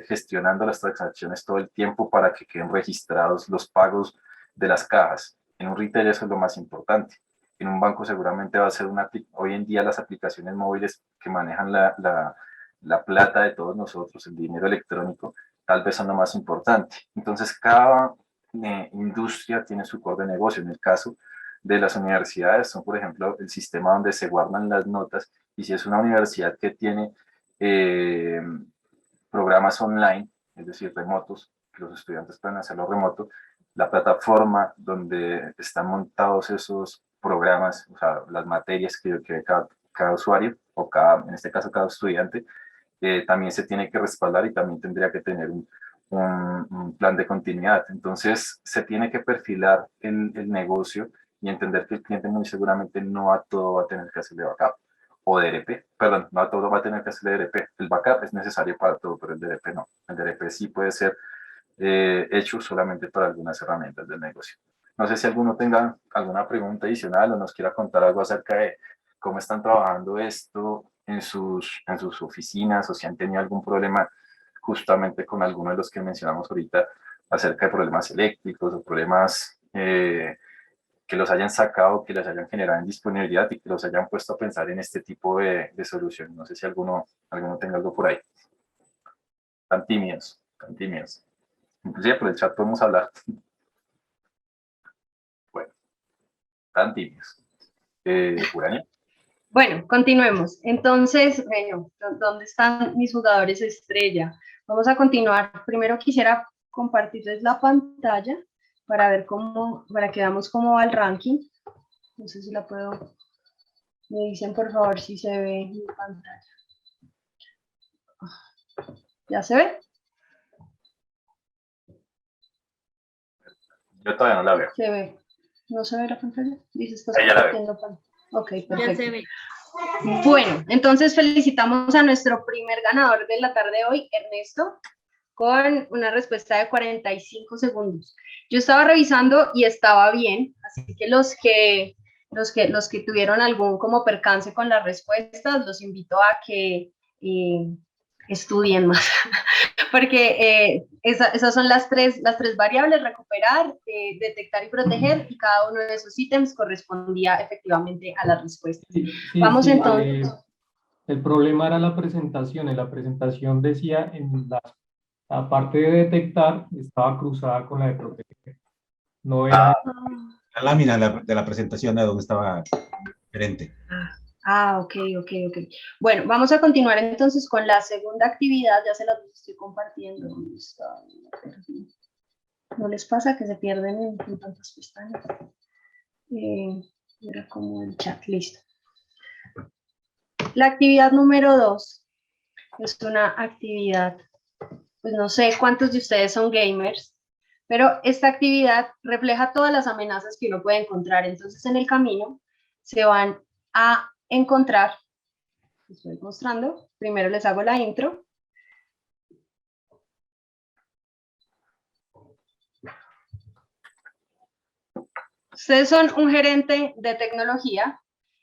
gestionando las transacciones todo el tiempo para que queden registrados los pagos de las cajas. En un retail eso es lo más importante. En un banco seguramente va a ser hoy en día las aplicaciones móviles que manejan la plata de todos nosotros, el dinero electrónico, tal vez son lo más importante. Entonces, cada industria tiene su core de negocio. En el caso de las universidades, son, por ejemplo, el sistema donde se guardan las notas, y si es una universidad que tiene programas online, es decir, remotos, que los estudiantes pueden hacerlo remoto, la plataforma donde están montados esos programas, o sea, las materias que cada usuario, o en este caso cada estudiante, también se tiene que respaldar y también tendría que tener un plan de continuidad. Entonces, se tiene que perfilar el negocio y entender que el cliente muy seguramente no a todo va a tener que hacerle backup o DRP, perdón, no a todo va a tener que hacerle DRP. El backup es necesario para todo, pero el DRP no. El DRP sí puede ser hecho solamente para algunas herramientas del negocio. No sé si alguno tenga alguna pregunta adicional o nos quiera contar algo acerca de cómo están trabajando esto en sus oficinas, o si han tenido algún problema justamente con alguno de los que mencionamos ahorita acerca de problemas eléctricos o problemas que los hayan sacado, que les hayan generado en disponibilidad y que los hayan puesto a pensar en este tipo de solución. No sé si alguno tenga algo por ahí. Tan tímidos, tan tímidos. Inclusive por el chat podemos hablar. Bueno, tan tímidos. Urania. Bueno, continuemos. Entonces, bueno, ¿dónde están mis jugadores estrella? Vamos a continuar. Primero quisiera compartirles la pantalla para ver para que veamos cómo va el ranking. No sé si la puedo. Me dicen por favor si se ve en pantalla. ¿Ya se ve? Yo todavía no la veo. Se ve. ¿No se ve la pantalla? Dice, estás Ahí ya la veo. compartiendo pantalla. Ok, perfecto. Ya se ve. Bueno, entonces felicitamos a nuestro primer ganador de la tarde de hoy, Ernesto, con una respuesta de 45 segundos. Yo estaba revisando y estaba bien, así que los que tuvieron algún como percance con las respuestas, los invito a que estudien más, porque esas son las tres variables: recuperar, detectar y proteger, y cada uno de esos ítems correspondía efectivamente a las respuestas. Sí, Vamos entonces. El problema era la presentación. En la presentación decía en la parte de detectar estaba cruzada con la de proteger. No era. La lámina de la presentación de donde estaba gerente. Ok. Bueno, vamos a continuar entonces con la segunda actividad. Ya se las estoy compartiendo. ¿Dónde está? ¿No les pasa que se pierden en tantas pestañas? Era como el chat, listo. La actividad número 2 es una actividad, pues no sé cuántos de ustedes son gamers, pero esta actividad refleja todas las amenazas que uno puede encontrar. Entonces, en el camino se van a encontrar, les estoy mostrando, primero les hago la intro. Ustedes son un gerente de tecnología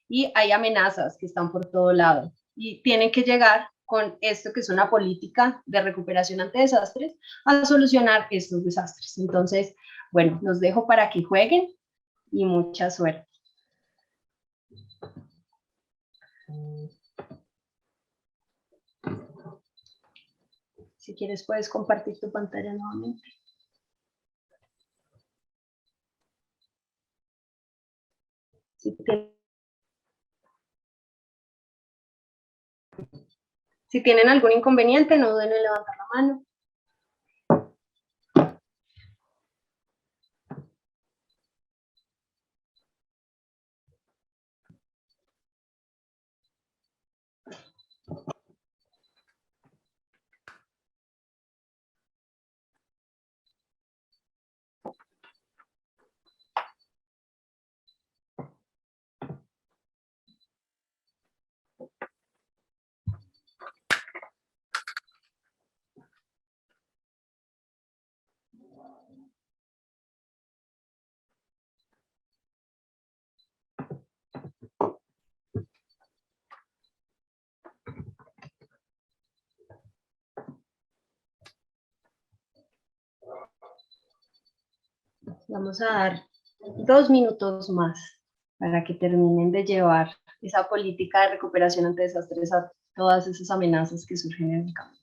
y hay amenazas que están por todo lado y tienen que llegar con esto, que es una política de recuperación ante desastres, a solucionar estos desastres. Entonces, bueno, los dejo para que jueguen y mucha suerte. Si quieres, puedes compartir tu pantalla nuevamente. Si tienen algún inconveniente, no duden en levantar la mano. Vamos a dar 2 minutos más para que terminen de llevar esa política de recuperación ante desastres a todas esas amenazas que surgen en el campo.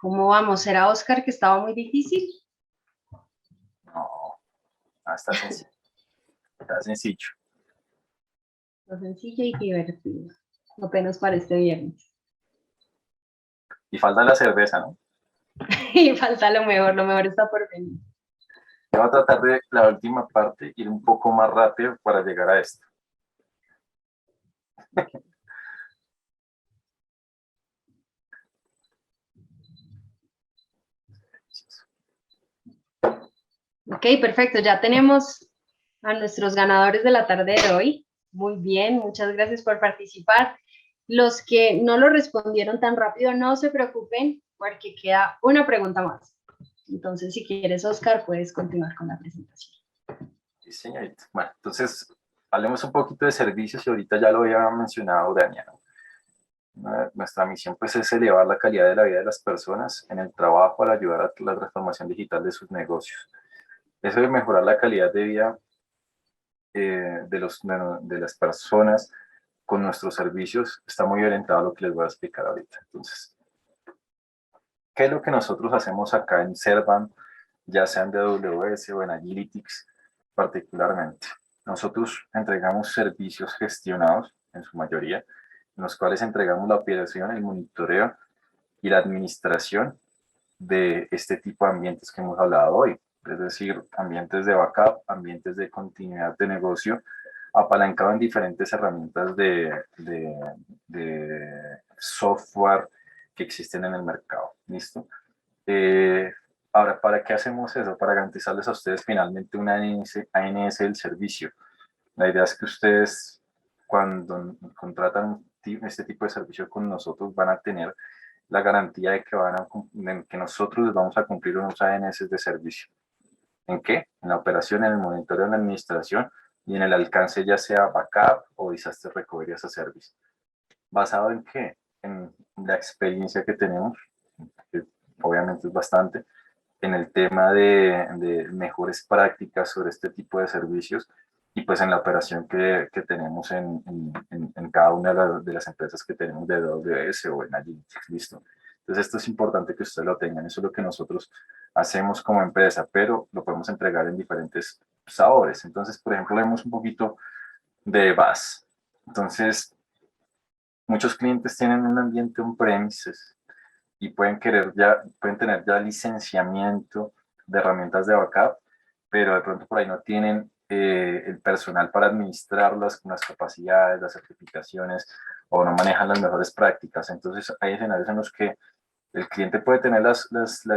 ¿Cómo vamos? ¿Era Oscar que estaba muy difícil? No, está sencillo. Está sencillo. Lo sencillo y divertido. Apenas para este viernes. Y falta la cerveza, ¿no? Y falta lo mejor está por venir. Yo voy a tratar de la última parte ir un poco más rápido para llegar a esto. Ok, perfecto. Ya tenemos a nuestros ganadores de la tarde de hoy. Muy bien, muchas gracias por participar. Los que no lo respondieron tan rápido, no se preocupen, porque queda una pregunta más. Entonces, si quieres, Oscar, puedes continuar con la presentación. Sí, señorita. Bueno, entonces, hablemos un poquito de servicios y ahorita ya lo había mencionado Dania, ¿no? Nuestra misión pues es elevar la calidad de la vida de las personas en el trabajo al ayudar a la transformación digital de sus negocios. Eso de mejorar la calidad de vida de las personas con nuestros servicios está muy orientado a lo que les voy a explicar ahorita. Entonces, ¿qué es lo que nosotros hacemos acá en Servan, ya sea en AWS o en Agilitics particularmente? Nosotros entregamos servicios gestionados, en su mayoría, en los cuales entregamos la operación, el monitoreo y la administración de este tipo de ambientes que hemos hablado hoy, es decir, ambientes de backup, ambientes de continuidad de negocio, apalancado en diferentes herramientas de software que existen en el mercado. ¿Listo? Ahora, ¿para qué hacemos eso? Para garantizarles a ustedes finalmente una ANS del servicio. La idea es que ustedes, cuando contratan este tipo de servicio con nosotros, van a tener la garantía de que nosotros les vamos a cumplir unos ANS de servicio. ¿En qué? En la operación, en el monitoreo, en la administración y en el alcance, ya sea backup o disaster recovery as a service. ¿Basado en qué? En la experiencia que tenemos, que obviamente es bastante, en el tema de mejores prácticas sobre este tipo de servicios y pues en la operación que tenemos en cada una de las empresas que tenemos de AWS o en Agilitics, listo. Entonces esto es importante que ustedes lo tengan, eso es lo que nosotros hacemos como empresa, pero lo podemos entregar en diferentes sabores. Entonces, por ejemplo, vemos un poquito de BAS. Entonces, muchos clientes tienen un ambiente on-premises y pueden tener ya licenciamiento de herramientas de backup, pero de pronto por ahí no tienen el personal para administrarlas con las capacidades, las certificaciones, o no manejan las mejores prácticas. Entonces hay escenarios en los que el cliente puede tener las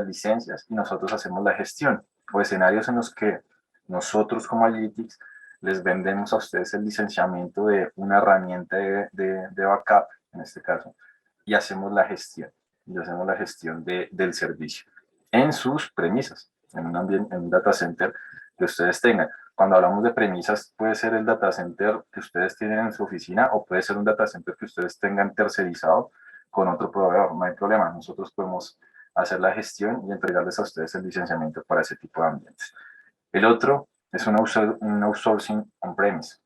licencias y nosotros hacemos la gestión, o escenarios en los que nosotros como Agilitics les vendemos a ustedes el licenciamiento de una herramienta de backup, en este caso, y hacemos la gestión. Y hacemos la gestión del servicio en sus premisas, en un data center que ustedes tengan. Cuando hablamos de premisas, puede ser el data center que ustedes tienen en su oficina o puede ser un data center que ustedes tengan tercerizado con otro proveedor. No hay problema, nosotros podemos hacer la gestión y entregarles a ustedes el licenciamiento para ese tipo de ambientes. El otro es un outsourcing on-premise.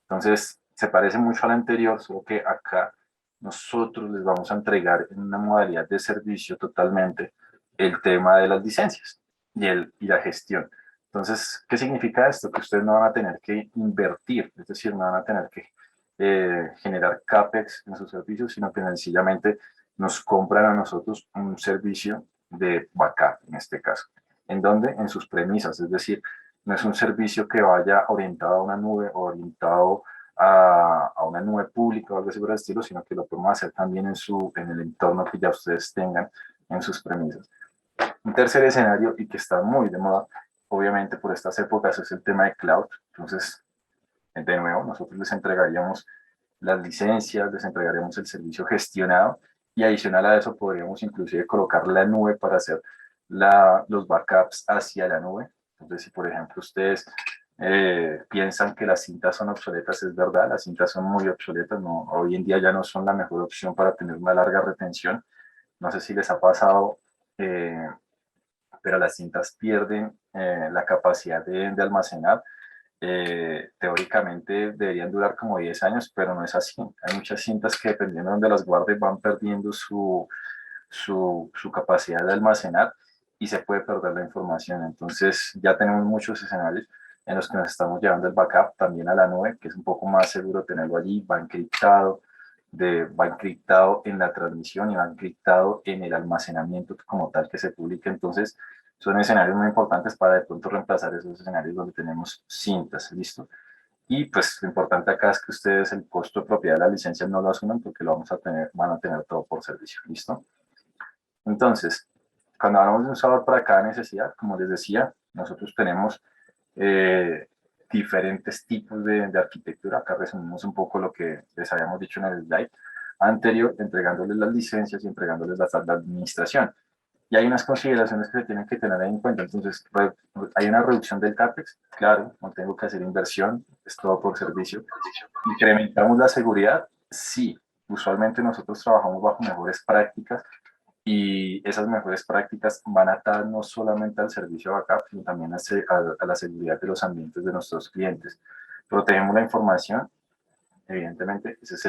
Entonces, se parece mucho al anterior, solo que acá nosotros les vamos a entregar en una modalidad de servicio totalmente el tema de las licencias y la gestión. Entonces, ¿qué significa esto? Que ustedes no van a tener que invertir, es decir, no van a tener que generar CAPEX en sus servicios, sino que sencillamente nos compran a nosotros un servicio de backup, en este caso. ¿En dónde? En sus premisas, es decir, no es un servicio que vaya orientado a una nube o orientado a una nube pública o algo así por el estilo, sino que lo podemos hacer también en el entorno que ya ustedes tengan en sus premisas. Un tercer escenario, y que está muy de moda, obviamente por estas épocas, es el tema de cloud. Entonces, de nuevo, nosotros les entregaríamos las licencias, les entregaríamos el servicio gestionado y adicional a eso podríamos inclusive colocar la nube para hacer los backups hacia la nube. Entonces, si por ejemplo ustedes piensan que las cintas son obsoletas, es verdad, las cintas son muy obsoletas, no, hoy en día ya no son la mejor opción para tener una larga retención. No sé si les ha pasado, pero las cintas pierden la capacidad de almacenar. Teóricamente deberían durar como 10 años, pero no es así. Hay muchas cintas que dependiendo de donde las guardes van perdiendo su capacidad de almacenar y se puede perder la información. Entonces ya tenemos muchos escenarios en los que nos estamos llevando el backup también a la nube, que es un poco más seguro tenerlo allí, va encriptado en la transmisión y va encriptado en el almacenamiento como tal que se publica. Entonces son escenarios muy importantes para de pronto reemplazar esos escenarios donde tenemos cintas, ¿listo? Y pues lo importante acá es que ustedes el costo de propiedad de la licencia no lo asumen porque van a tener todo por servicio, ¿listo? Entonces, cuando hablamos de un software para cada necesidad, como les decía, nosotros tenemos diferentes tipos de arquitectura. Acá resumimos un poco lo que les habíamos dicho en el slide anterior, entregándoles las licencias y entregándoles la administración. Y hay unas consideraciones que se tienen que tener en cuenta. Entonces, hay una reducción del CAPEX, claro, no tengo que hacer inversión, es todo por servicio. ¿Incrementamos la seguridad? Sí, usualmente nosotros trabajamos bajo mejores prácticas y esas mejores prácticas van atadas no solamente al servicio backup, sino también a la seguridad de los ambientes de nuestros clientes. Protegemos la información, evidentemente, ese es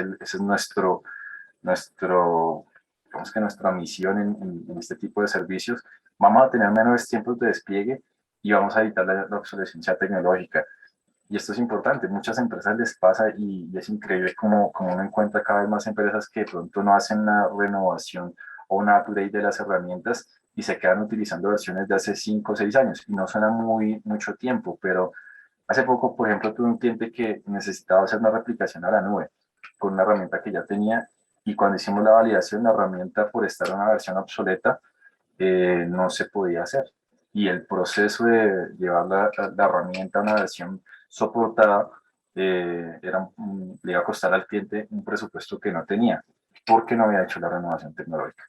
digamos que nuestra misión en este tipo de servicios. Vamos a tener menores tiempos de despliegue y vamos a evitar la obsolescencia tecnológica. Y esto es importante, muchas empresas les pasa y es increíble como uno encuentra cada vez más empresas que de pronto no hacen una renovación o una upgrade de las herramientas y se quedan utilizando versiones de hace 5 o 6 años. Y no suena mucho tiempo, pero hace poco, por ejemplo, tuve un cliente que necesitaba hacer una replicación a la nube con una herramienta que ya tenía y cuando hicimos la validación, la herramienta por estar en una versión obsoleta no se podía hacer. Y el proceso de llevar la herramienta a una versión soportada le iba a costar al cliente un presupuesto que no tenía porque no había hecho la renovación tecnológica.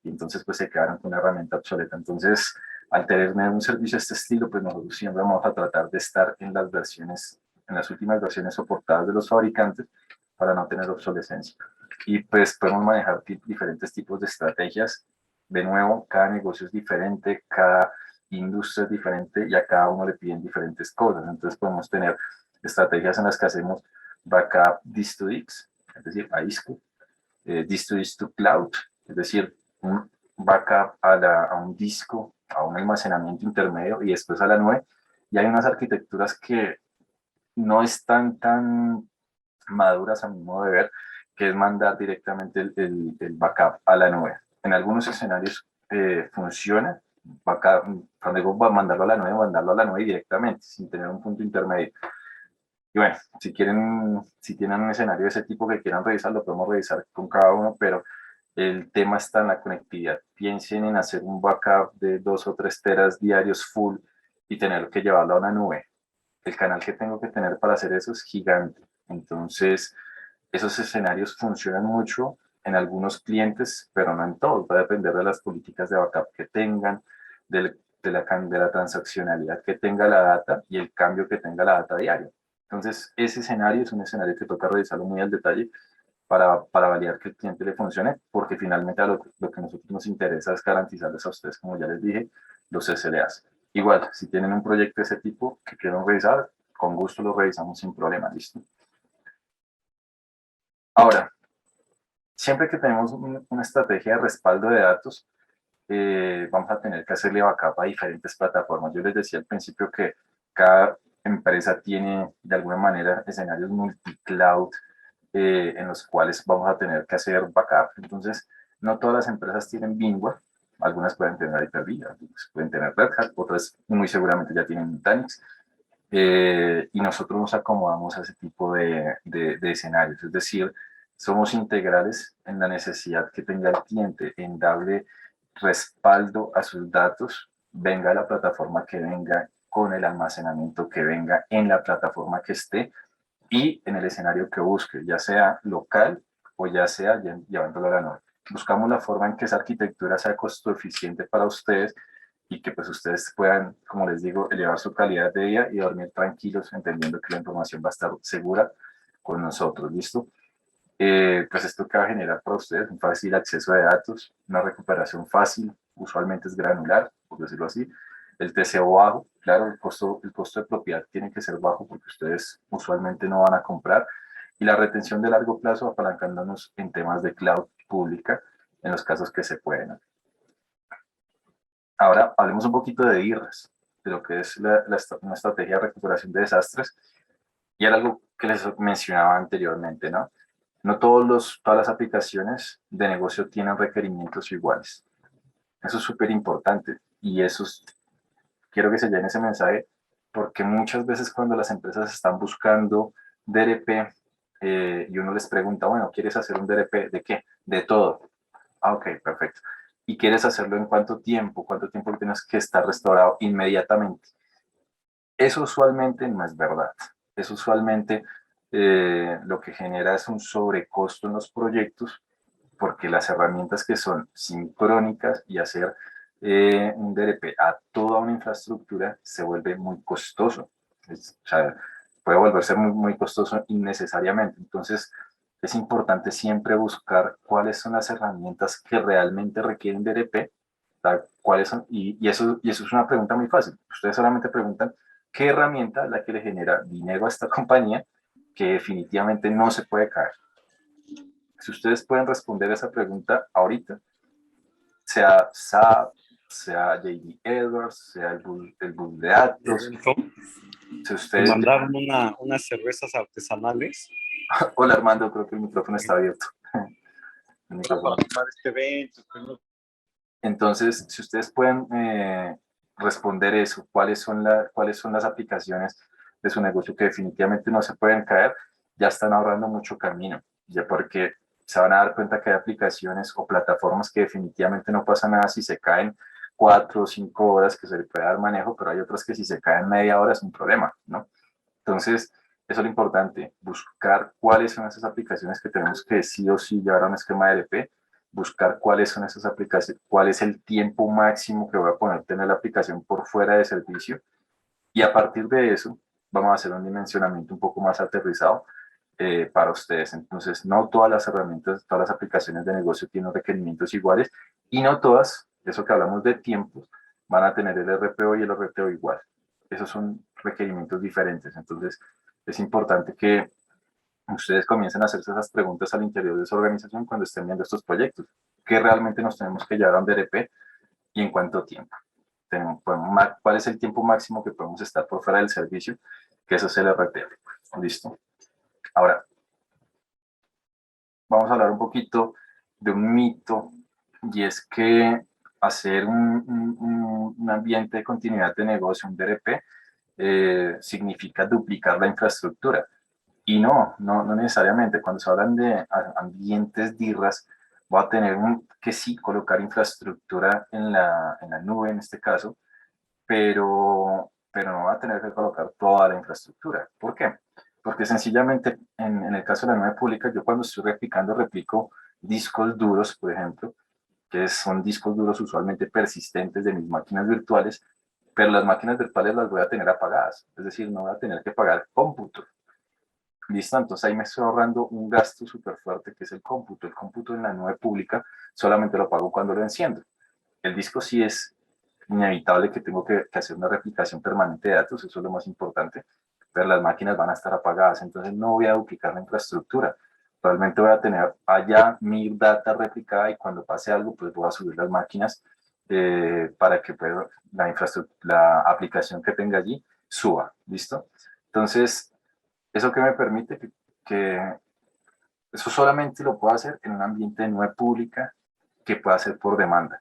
Y entonces pues se quedaron con una herramienta obsoleta. Entonces, al tener un servicio de este estilo, pues nosotros siempre vamos a tratar de estar en las últimas versiones soportadas de los fabricantes para no tener obsolescencia. Y pues podemos manejar diferentes tipos de estrategias. De nuevo, cada negocio es diferente, cada industria es diferente y a cada uno le piden diferentes cosas. Entonces podemos tener estrategias en las que hacemos backup disk-to-disk, es decir, a disco, disk-to-disk to cloud, es decir, un backup a un disco, a un almacenamiento intermedio y después a la nube. Y hay unas arquitecturas que no están tan maduras a mi modo de ver, que es mandar directamente el backup a la nube. En algunos escenarios funciona, cuando digo mandarlo a la nube directamente, sin tener un punto intermedio. Y bueno, si tienen un escenario de ese tipo que quieran revisar, lo podemos revisar con cada uno, pero el tema está en la conectividad. Piensen en hacer un backup de 2 o 3 teras diarios full y tener que llevarlo a una nube. El canal que tengo que tener para hacer eso es gigante. Entonces, esos escenarios funcionan mucho en algunos clientes, pero no en todos. Va a depender de las políticas de backup que tengan, de la transaccionalidad que tenga la data y el cambio que tenga la data diario. Entonces, ese escenario es un escenario que toca revisarlo muy al detalle para validar que el cliente le funcione, porque finalmente lo que a nosotros nos interesa es garantizarles a ustedes, como ya les dije, los SLAs. Igual, si tienen un proyecto de ese tipo que quieran revisar, con gusto lo revisamos sin problema, ¿listo? Ahora, siempre que tenemos una estrategia de respaldo de datos, vamos a tener que hacerle backup a diferentes plataformas. Yo les decía al principio que cada empresa tiene de alguna manera escenarios multi-cloud en los cuales vamos a tener que hacer backup. Entonces, no todas las empresas tienen Bingua, algunas pueden tener Hyper-V, pueden tener Red Hat, otras muy seguramente ya tienen Nutanix, y nosotros nos acomodamos a ese tipo de escenarios, es decir, somos integrales en la necesidad que tenga el cliente en darle respaldo a sus datos, venga la plataforma que venga, con el almacenamiento que venga, en la plataforma que esté y en el escenario que busque, ya sea local o ya sea llevándolo a la nube. Buscamos la forma en que esa arquitectura sea costo eficiente para ustedes y que pues ustedes puedan, como les digo, elevar su calidad de vida y dormir tranquilos, entendiendo que la información va a estar segura con nosotros, ¿listo? Pues esto que va a generar para ustedes un fácil acceso de datos, una recuperación fácil, usualmente es granular, por decirlo así, el TCO bajo, claro, el costo de propiedad tiene que ser bajo porque ustedes usualmente no van a comprar, y la retención de largo plazo apalancándonos en temas de cloud pública en los casos que se pueden. Ahora hablemos un poquito de IRRAS, de lo que es una estrategia de recuperación de desastres, y era algo que les mencionaba anteriormente, ¿no? No todas las aplicaciones de negocio tienen requerimientos iguales. Eso es súper importante y quiero que se llene ese mensaje porque muchas veces cuando las empresas están buscando DRP y uno les pregunta, bueno, ¿quieres hacer un DRP de qué? De todo. Ah, ok, perfecto. ¿Y quieres hacerlo en cuánto tiempo? ¿Cuánto tiempo tienes que estar restaurado inmediatamente? Eso usualmente no es verdad. Eso usualmente lo que genera es un sobrecosto en los proyectos porque las herramientas que son sincrónicas y hacer un DRP a toda una infraestructura se vuelve muy costoso. O sea, puede volverse muy costoso innecesariamente. Entonces, es importante siempre buscar cuáles son las herramientas que realmente requieren DRP, cuáles son, y eso es una pregunta muy fácil. Ustedes solamente preguntan qué herramienta es la que le genera dinero a esta compañía que definitivamente no se puede caer. Si ustedes pueden responder esa pregunta ahorita, sea SAP, sea JD Edwards, sea el bus de datos, si Me ustedes... mandaron unas cervezas artesanales Hola Armando, creo que el micrófono está abierto. El para micrófono. participar de este evento. Entonces, si ustedes pueden responder eso, cuáles son las aplicaciones de su negocio que definitivamente no se pueden caer, ya están ahorrando mucho camino, ya porque se van a dar cuenta que hay aplicaciones o plataformas que definitivamente no pasa nada si se caen 4 o 5 horas que se le puede dar manejo, pero hay otras que si se caen media hora es un problema, ¿no? Entonces, eso es lo importante, buscar cuáles son esas aplicaciones que tenemos que sí o sí llevar a un esquema de LP, buscar cuáles son esas aplicaciones, cuál es el tiempo máximo que voy a poner tener la aplicación por fuera de servicio, y a partir de eso vamos a hacer un dimensionamiento un poco más aterrizado para ustedes. Entonces, no todas las herramientas, todas las aplicaciones de negocio tienen requerimientos iguales, y no todas, eso que hablamos de tiempos, van a tener el RPO y el RTO igual. Esos son requerimientos diferentes. Entonces, es importante que ustedes comiencen a hacerse esas preguntas al interior de su organización cuando estén viendo estos proyectos. ¿Qué realmente nos tenemos que llevar a un DRP y en cuánto tiempo? ¿Cuál es el tiempo máximo que podemos estar por fuera del servicio? Que eso es el RTO. ¿Listo? Ahora, vamos a hablar un poquito de un mito, y es que hacer un ambiente de continuidad de negocio, un DRP, significa duplicar la infraestructura. Y no necesariamente. Cuando se hablan de ambientes DIRRAS, voy a tener que sí colocar infraestructura en la nube en este caso, pero no va a tener que colocar toda la infraestructura. ¿Por qué? Porque sencillamente en el caso de la nube pública, yo cuando estoy replicando, replico discos duros, por ejemplo, que son discos duros usualmente persistentes de mis máquinas virtuales, pero las máquinas virtuales las voy a tener apagadas, es decir, no voy a tener que pagar cómputo. Listo, entonces ahí me estoy ahorrando un gasto súper fuerte que es el cómputo. El cómputo en la nube pública solamente lo pago cuando lo enciendo. El disco sí es inevitable que tengo que hacer una replicación permanente de datos, eso es lo más importante, pero las máquinas van a estar apagadas, entonces no voy a duplicar la infraestructura. Realmente voy a tener allá mi data replicada y cuando pase algo, pues voy a subir las máquinas para que pues, la aplicación que tenga allí suba. ¿Listo? Entonces, ¿eso que me permite? Que eso solamente lo puedo hacer en un ambiente de nube pública que pueda hacer por demanda.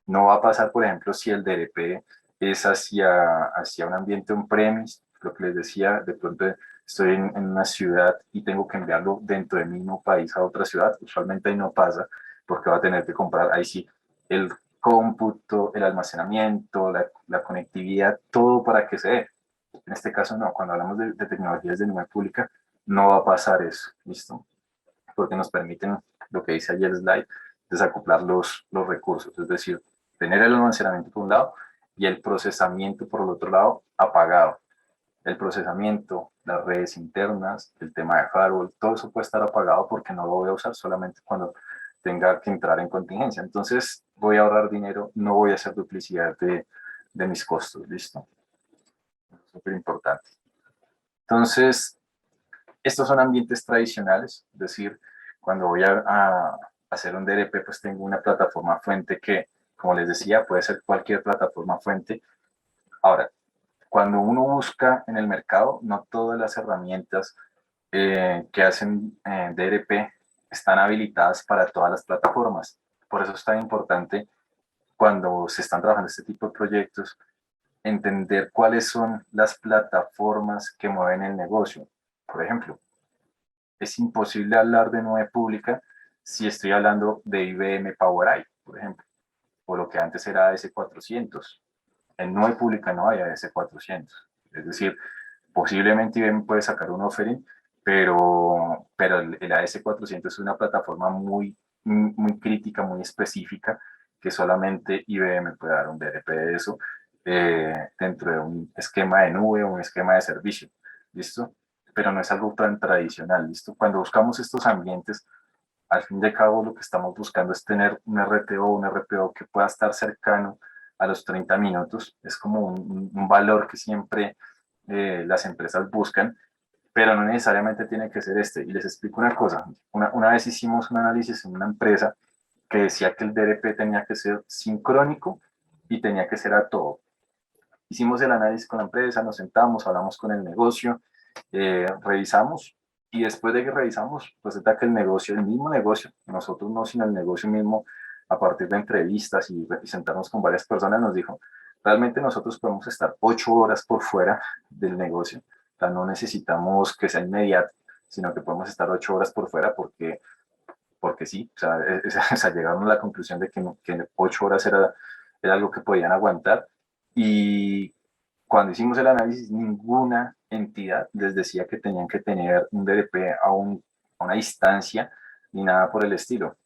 No va a pasar, por ejemplo, si el DLP es hacia un ambiente on-premise, lo que les decía, de pronto estoy en una ciudad y tengo que enviarlo dentro del mismo país a otra ciudad, usualmente ahí no pasa, porque va a tener que comprar ahí sí el cómputo, el almacenamiento, la conectividad, todo para que se dé. En este caso no, cuando hablamos de tecnologías de nube pública, no va a pasar eso, ¿listo? Porque nos permiten, lo que dice ayer el slide, desacoplar los recursos, es decir, tener el almacenamiento por un lado y el procesamiento por el otro lado apagado. El procesamiento, las redes internas, el tema de firewall, todo eso puede estar apagado porque no lo voy a usar solamente cuando tenga que entrar en contingencia. Entonces voy a ahorrar dinero, no voy a hacer duplicidad de mis costos, ¿listo? Súper importante. Entonces, estos son ambientes tradicionales, es decir, cuando voy a hacer un DLP, pues tengo una plataforma fuente que, como les decía, puede ser cualquier plataforma fuente. Ahora, cuando uno busca en el mercado, no todas las herramientas que hacen DLP están habilitadas para todas las plataformas. Por eso es tan importante cuando se están trabajando este tipo de proyectos, entender cuáles son las plataformas que mueven el negocio. Por ejemplo, es imposible hablar de nube pública si estoy hablando de IBM PowerEye, por ejemplo, o lo que antes era AS400. En nube pública no hay AS400. Es decir, posiblemente IBM puede sacar un offering, pero el AS400 es una plataforma muy crítica, muy específica, que solamente IBM puede dar un DLP de eso dentro de un esquema de nube o un esquema de servicio. ¿Listo? pero no es algo tan tradicional, ¿listo? Cuando buscamos estos ambientes, al fin de cabo lo que estamos buscando es tener un RTO, un RPO que pueda estar cercano a los 30 minutos. Es como un valor que siempre las empresas buscan, pero no necesariamente tiene que ser este. Y les explico una cosa. Una vez hicimos un análisis en una empresa que decía que el DRP tenía que ser sincrónico y tenía que ser a todo. Hicimos el análisis con la empresa, nos sentamos, hablamos con el negocio, revisamos, y después de que revisamos, pues resulta que el negocio, el mismo negocio, nosotros no, sino el negocio mismo, a partir de entrevistas y sentarnos con varias personas, nos dijo, realmente nosotros podemos estar 8 horas por fuera del negocio, o sea, no necesitamos que sea inmediato, sino que podemos estar 8 horas por fuera porque sí, o sea, llegaron a la conclusión de que 8 horas era algo que podían aguantar, y cuando hicimos el análisis, ninguna entidad les decía que tenían que tener un DDP a una distancia ni nada por el estilo.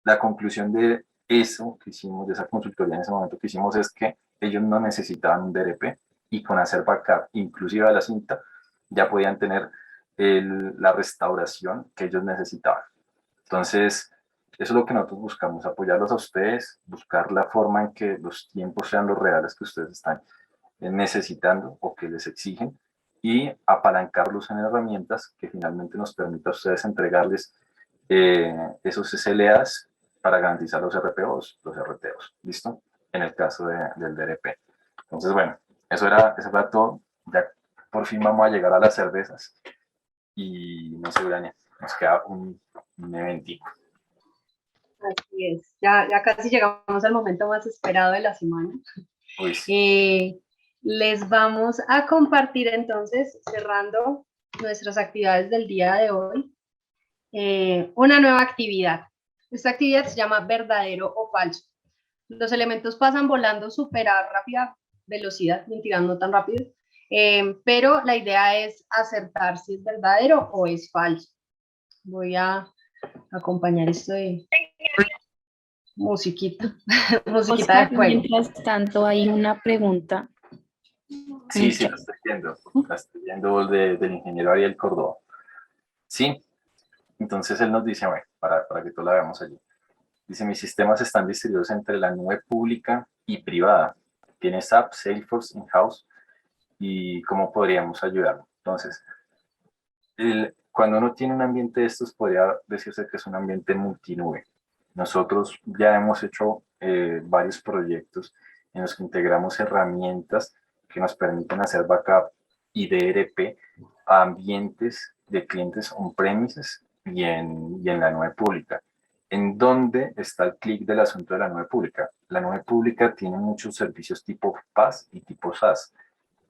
La conclusión de eso que hicimos, de esa consultoría en ese momento que hicimos, es que ellos no necesitaban un DDP, y con hacer backup inclusive de la cinta ya podían tener la restauración que ellos necesitaban. Entonces, eso es lo que nosotros buscamos, apoyarlos a ustedes, buscar la forma en que los tiempos sean los reales que ustedes están necesitando o que les exigen, y apalancarlos en herramientas que finalmente nos permita a ustedes entregarles esos SLAs para garantizar los RPOs, los RTOs, ¿listo? En el caso del DRP. Entonces, bueno, eso era todo. Ya por fin vamos a llegar a las cervezas y no sé, Urania, nos queda un eventico. Así es, ya casi llegamos al momento más esperado de la semana. Uy, sí. Les vamos a compartir entonces, cerrando nuestras actividades del día de hoy, una nueva actividad. Esta actividad se llama verdadero o falso. Los elementos pasan volando súper a rápida velocidad, mentira, no tan rápido, pero la idea es acertar si es verdadero o es falso. Voy a acompañar esto de musiquita, musiquita Oscar, de juego. mientras tanto hay una pregunta. Sí, la estoy viendo del ingeniero Ariel Córdoba. Sí, entonces él nos dice, bueno, para que todos la veamos allí. Dice, mis sistemas están distribuidos entre la nube pública y privada. ¿Tienes SAP, Salesforce, in-house? ¿Y cómo podríamos ayudar? Entonces, cuando uno tiene un ambiente de estos, podría decirse que es un ambiente multinube. Nosotros ya hemos hecho varios proyectos en los que integramos herramientas que nos permiten hacer backup y DRP a ambientes de clientes on-premises y en la nube pública. ¿En dónde está el clic del asunto de la nube pública? La nube pública tiene muchos servicios tipo PaaS y tipo SaaS,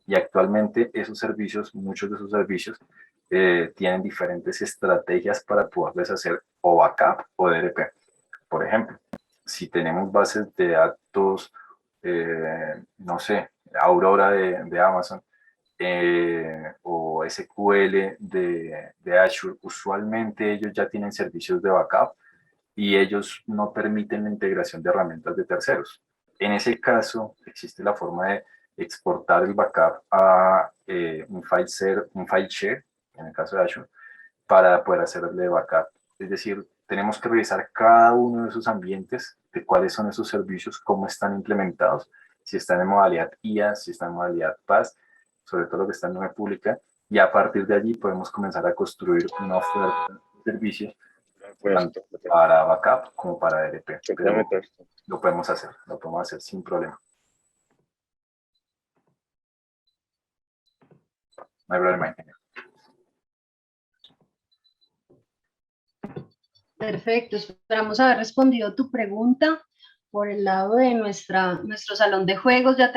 y actualmente esos servicios, muchos de esos servicios, tienen diferentes estrategias para poderles hacer o backup o DRP. Por ejemplo, si tenemos bases de datos, no sé, Aurora de Amazon, o SQL de Azure, usualmente ellos ya tienen servicios de backup y ellos no permiten la integración de herramientas de terceros. En ese caso, existe la forma de exportar el backup a un file share, en el caso de Azure, para poder hacerle backup. Es decir, tenemos que revisar cada uno de esos ambientes, de cuáles son esos servicios, cómo están implementados, si están en modalidad IA, si están en modalidad PaaS, sobre todo lo que está en nube pública, y a partir de allí podemos comenzar a construir una oferta de servicios tanto para backup como para DLP. Pero lo podemos hacer sin problema. No hay problema, ingeniero. Perfecto, esperamos haber respondido tu pregunta por el lado de nuestro salón de juegos. Ya